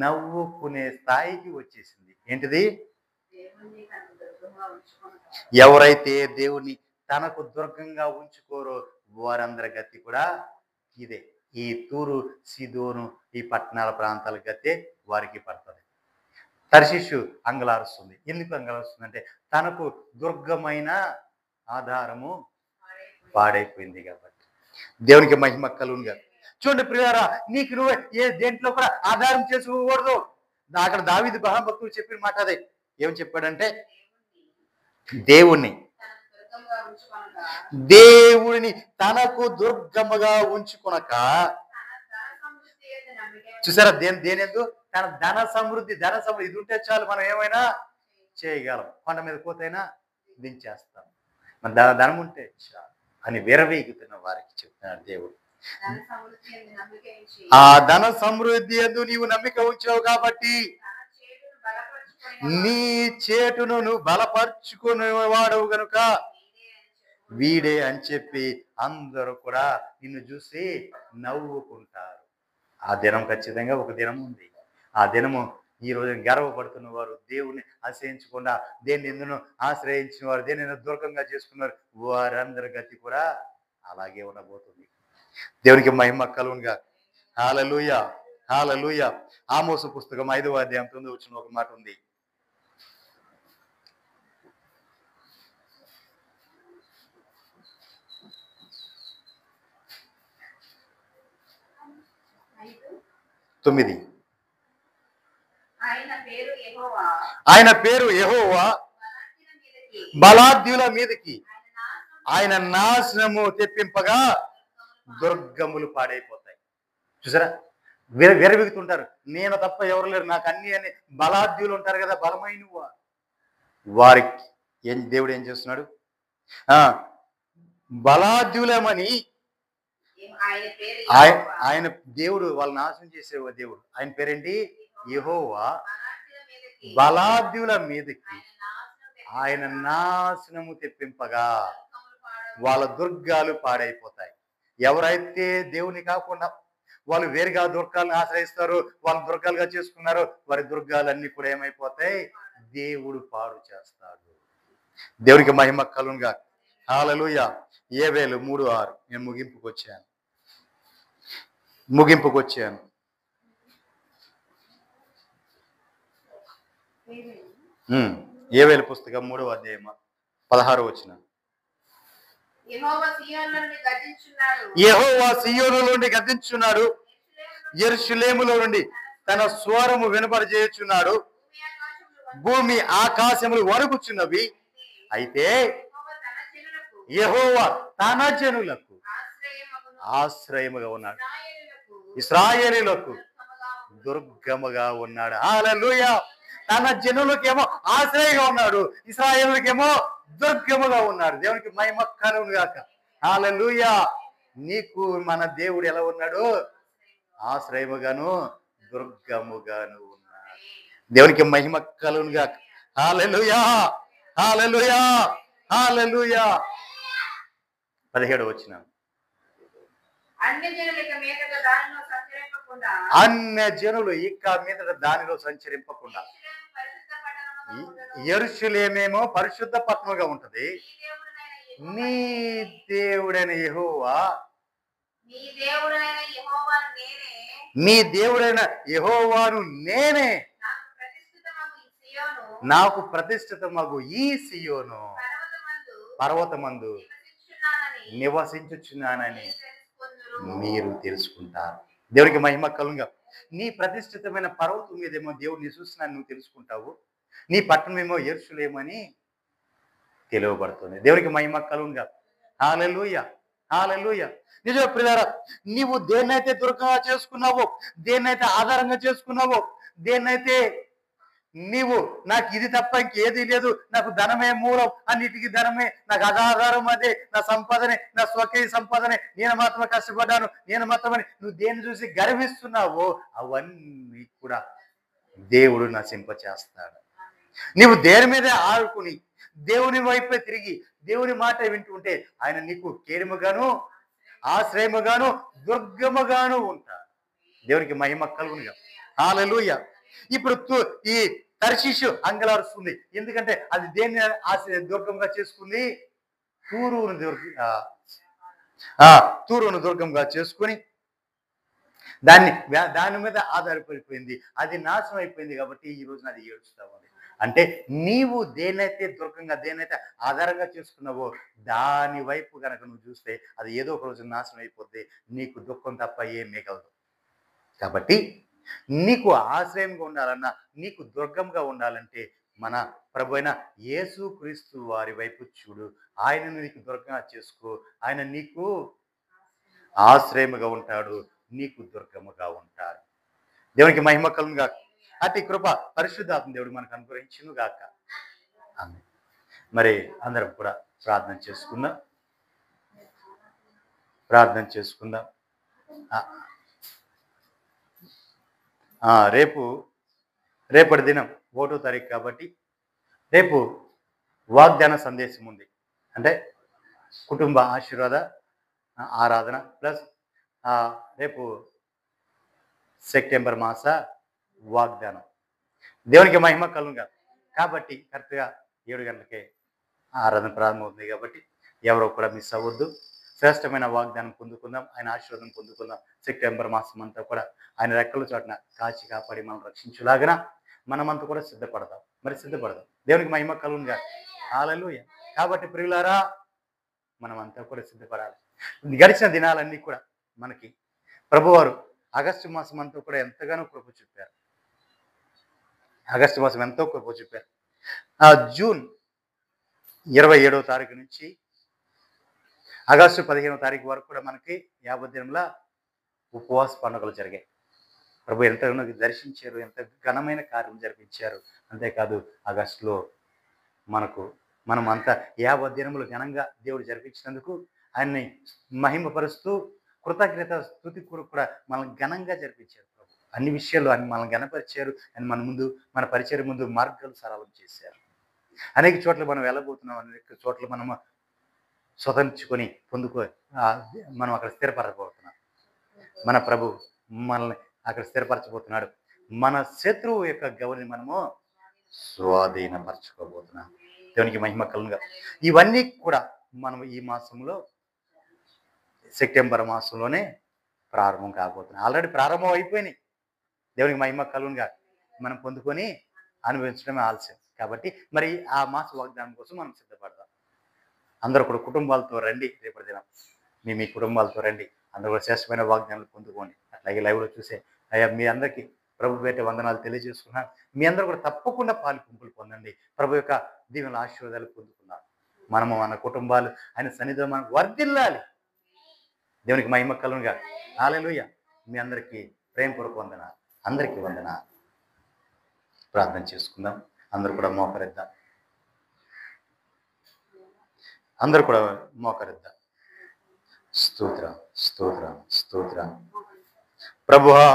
నవ్వుకునే స్థాయికి వచ్చేసింది. ఏంటిది? ఎవరైతే దేవుని తనకు దుర్గంగా ఉంచుకోరో వారందరి గతి కూడా ఇదే. ఈ తూరు, సీదోను, ఈ పట్టణాల ప్రాంతాల గతే వారికి పడుతుంది. తర్షీషు అంగలారుస్తుంది. ఎందుకు అంగలారుస్తుంది అంటే తనకు దుర్గమైన ఆధారము పాడైపోయింది కాబట్టి. దేవునికి మహిమ కలుగుగా. చూడండి ప్రియారా, నీకు నువ్వే దేంట్లో కూడా ఆధారం చేసుకోకూడదు. అక్కడ దావీదు మహాభక్తుడు చెప్పిన మాట అదే. ఏం చెప్పాడంటే దేవుడిని తనకు దుర్గముగా ఉంచుకొనక చూసారా, దేనిందు తన ధన సమృద్ధి ఇది ఉంటే చాలు, మనం ఏమైనా చేయగలం. కొండ మీద కోతైనా దించేస్తాం. మన ధనం ఉంటే చాలు అని విరవీగుతున్న వారికి చెప్తున్నాడు దేవుడు. ఆ ధన సమృద్ధి యందు నీవు నమ్మిక ఉంచావు కాబట్టి నీ చేటును నువ్వు బలపరుచుకునేవాడవు గనుక వీడే అని చెప్పి అందరూ కూడా నిన్ను చూసి నవ్వుకుంటారు. ఆ దినం ఖచ్చితంగా ఒక దినం ఉంది. ఆ దినము ఈ రోజు గర్వపడుతున్న వారు, దేవుని ఆశ్రయించకుండా దేన్ని ఎందును ఆశ్రయించిన వారు, దేనిని దుర్గంగా చేసుకున్నారు, వారందరి గతి కూడా అలాగే ఉండబోతుంది. దేవునికి మహిమ కలుగునుగా. హల్లెలూయా, హల్లెలూయా. ఆమోసు పుస్తకం 5వ అధ్యాయం 9వ వచనంలో ఒక మాట ఉంది. తొమ్మిది. ఆయన పేరు యెహోవా, బలాఢ్యుల మీదకి ఆయన నాశనము తెప్పింపగా దుర్గములు పాడైపోతాయి. చూసారా, విరవిగుతుంటారు, నేను తప్ప ఎవరు లేరు, నాకు అన్ని అని బలాఢ్యులు ఉంటారు కదా, బలమైన వారికి దేవుడు ఏం చేస్తున్నాడు? బలాఢ్యులమని ఆయన దేవుడు వాళ్ళ నాశనం చేసే దేవుడు. ఆయన పేరేంటి? యెహోవా, బలాఢ్యుల మీదకి ఆయన నాశనము తెప్పింపగా వాళ్ళ దుర్గాలు పాడైపోతాయి. ఎవరైతే దేవుని కాకుండా వాళ్ళు వేరుగా దుర్గాలను ఆశ్రయిస్తారో, వాళ్ళు దుర్గాలుగా చేసుకున్నారో, వారి దుర్గాలన్నీ కూడా ఏమైపోతాయి? దేవుడు పాడు చేస్తాడు. దేవునికి మహిమ కలుగునుగా. హల్లెలూయా. యోవేలు 3:6. నేను ముగింపుకు వచ్చాను. యోవేలు పుస్తకం 3వ అధ్యాయం 16వ వచనం. యెహోవా సీయోను నుండి గద్దించున్నాడు, యెరూషలేములో నుండి తన స్వరము వినపడజేయుచున్నాడు. భూమి ఆకాశములు వణుకుచున్నవి. అయితే యెహోవా తన జనులకు ఆశ్రయముగా ఉన్నాడు, ఇశ్రాయేలీయులకు దుర్గముగా ఉన్నాడు. హల్లెలూయా. తన జనులకేమో ఆశ్రయంగా ఉన్నాడు, ఇశ్రాయేలుకేమో దుర్గముగా ఉన్నాడు. దేవునికి మహిమ కలుగును గాక. హల్లెలూయా. నీకు మన దేవుడు ఎలా ఉన్నాడు? ఆశ్రయముగాను దుర్గముగాను ఉన్నాడు. దేవునికి మహిమ కలుగును గాక. హల్లెలూయా, హల్లెలూయా, హల్లెలూయా. 17వ వచనం. అన్య జనులు ఇక మీదట దానిలో సంచరింపకుండా. యెరూషలేమేమో పరిశుద్ధ పట్టణంగా ఉంటది. నీ దేవుడైన యెహోవా, నీ దేవుడైన యెహోవాను నేనే, నాకు ప్రతిష్ఠితమగు ఈ సియోను పర్వతమందు నివసించుచున్నానని మీరు తెలుసుకుంటారు. దేవునికి మహిమ కలుగుగా. నీ ప్రతిష్ఠితమైన పర్వతం మీదేమో దేవుడు నీ చూస్తున్నాను నువ్వు తెలుసుకుంటావు. నీ పట్టణమేమో యెరూషలేమని తెలియబడుతుంది. దేవునికి మహిమ కలుగుగా. హల్లెలూయా, హల్లెలూయా. నిజమే ప్రియులారా, నీవు దేన్నైతే దుర్గంగా చేసుకున్నావో, దేన్నైతే ఆధారంగా చేసుకున్నావో, దేన్నైతే నీవు నాకు ఇది తప్ప ఇంకేది లేదు, నాకు ధనమే మూలం, అన్నిటికీ ధనమే, నాకు ఆధారం అదే, నా సంపాదనే, నా స్వకీయ సంపాదనే, నేను మాత్రమే కష్టపడ్డాను, నేను మాత్రమే, నువ్వు దేన్ని చూసి గర్విస్తున్నావో అవన్నీ కూడా దేవుడు నశింపచేస్తాడు. నీవు దేని మీదే ఆడుకుని దేవుని వైపే తిరిగి దేవుని మాట వింటుంటే ఆయన నీకు కేడముగాను ఆశ్రయముగాను దుర్గముగాను ఉంటాడు. దేవునికి మహిమ కలుగునుగా. హల్లెలూయా. ఇప్పుడు ఈ తర్షీషు అంగలారుస్తుంది. ఎందుకంటే అది దేన్ని దుర్గంగా చేసుకుంది? తూరును దుర్గంగా చేసుకుని దాని మీద ఆధారపడిపోయింది. అది నాశనం అయిపోయింది కాబట్టి ఈ రోజున అది ఏడుస్తా ఉంది. అంటే నీవు దేనైతే దుర్గంగా, దేనైతే ఆధారంగా చేసుకున్నావో దాని వైపు కనుక నువ్వు చూస్తే అది ఏదో ఒక రోజు నాశనం అయిపోద్ది. నీకు దుఃఖం తప్ప ఏం మిగలదు. కాబట్టి నీకు ఆశ్రయంగా ఉండాలన్నా, నీకు దుర్గంగా ఉండాలంటే మన ప్రభు అయిన యేసుక్రీస్తు వారి వైపు చూడు. ఆయనను నీకు దుర్గంగా చేసుకో. ఆయన నీకు ఆశ్రయముగా ఉంటాడు, నీకు దుర్గముగా ఉంటాడు. దేవునికి మహిమ కలుగును గాక. అతి కృప పరిశుద్ధాత్మ దేవుడు మనకు అనుగ్రహించును గాక. ఆమేన్. మరి అందరం కూడా ప్రార్థన చేసుకుందాం. ప్రార్థన చేసుకుందాం. ఆ, రేపటి దినం 1వ తారీఖు కాబట్టి రేపు వాగ్దాన సందేశం ఉంది. అంటే కుటుంబ ఆశీర్వాద ఆరాధన ప్లస్ రేపు సెప్టెంబర్ మాస వాగ్దానం. దేవునికి మహిమ కలుగుగా. కాబట్టి కరెక్ట్గా 7 గంటలకే ఆరాధన ప్రారంభమవుతుంది కాబట్టి ఎవరో కూడా మిస్ అవ్వద్దు. శ్రేష్టమైన వాగ్దానం పొందుకుందాం, ఆయన ఆశీర్వాదం పొందుకుందాం. సెప్టెంబర్ మాసం అంతా కూడా ఆయన రెక్కల చోటన కాచి కాపాడి మనం రక్షించులాగన మనమంతా కూడా సిద్ధపడదాం. మరి సిద్ధపడదాం. దేవునికి మహిమ కలుగుగా. హల్లెలూయా. కాబట్టి ప్రియులారా, మనమంతా కూడా సిద్ధపడాలి. గడిచిన దినాలన్నీ కూడా మనకి ప్రభువారు ఆగస్టు మాసం అంతా కూడా ఎంతగానో కృప చూపారు. ఆగస్టు మాసం ఎంతో కృప చూపారు. జూన్ 27వ తారీఖు నుంచి ఆగస్టు 15వ తారీఖు వరకు కూడా మనకి 50 దినముల ఉపవాస పండుగలు జరిగాయి. ప్రభు ఎంతగానో దర్శించారు, ఎంత ఘనమైన కార్యం జరిపించారు. అంతేకాదు ఆగస్టులో మనం అంతా 50 దినములు ఘనంగా దేవుడు జరిపించినందుకు ఆయన్ని మహిమపరుస్తూ కృతజ్ఞత స్తుతి కూడా మనల్ని ఘనంగా జరిపించారు. ప్రభు అన్ని విషయాల్లో ఆయన మనల్ని ఘనపరిచారు. ఆయన మన పరిచయం ముందు మార్గాలు సరళం చేశారు. అనేక చోట్ల మనం వెళ్ళబోతున్నాం, అనేక చోట్ల మనం స్వతంత్రించుకొని మనం అక్కడ స్థిరపరచబోతున్నాం. మన ప్రభు మనల్ని అక్కడ స్థిరపరచబోతున్నాడు. మన శత్రువు యొక్క గౌరిని మనము స్వాధీనపరచుకోబోతున్నాం. దేవునికి మహిమ కలుగుగా. ఇవన్నీ కూడా మనం ఈ మాసంలో సెప్టెంబర్ మాసంలోనే ప్రారంభం కాబోతున్నాం. ఆల్రెడీ ప్రారంభం అయిపోయినాయి. దేవునికి మహిమ కలుగుగా. మనం పొందుకొని అనుభవించడమే ఆలస్యం. కాబట్టి మరి ఆ మాస వాగ్దానం కోసం మనం సిద్ధపడదాం. అందరూ కూడా కుటుంబాలతో రండి. రేపటి దినం మీ కుటుంబాలతో రండి. అందరూ కూడా శ్రేష్టమైన వాగ్దానాలు పొందుకోండి. అట్లాగే లైవ్లో చూసే అయ్యా మీ అందరికీ ప్రభు పేట వందనాలు తెలియజేసుకున్నాను. మీ అందరూ కూడా తప్పకుండా పాలు పంపులు పొందండి. ప్రభు యొక్క దీవెన ఆశీర్వాదాలు పొందుకున్నారు. మనము మన కుటుంబాలు ఆయన సన్నిధిలో మనకు వర్ధిల్లాలి. దేవునికి మహిమ కలుగుగా. హల్లెలూయా. మీ అందరికీ ప్రేమపూర్వక వందనాలు. అందరికీ వందనాలు. ప్రార్థన చేసుకుందాం. అందరూ కూడా మోకరిద్దాం. అందరూ కూడా మోకరిద్దాం. స్తోత్రం, స్తోత్రం, స్తోత్రం. ప్రభువా,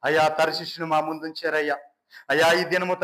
అయ్యా తర్షీషును మా ముందుంచారయ్యా. అయ్యా ఈ దినము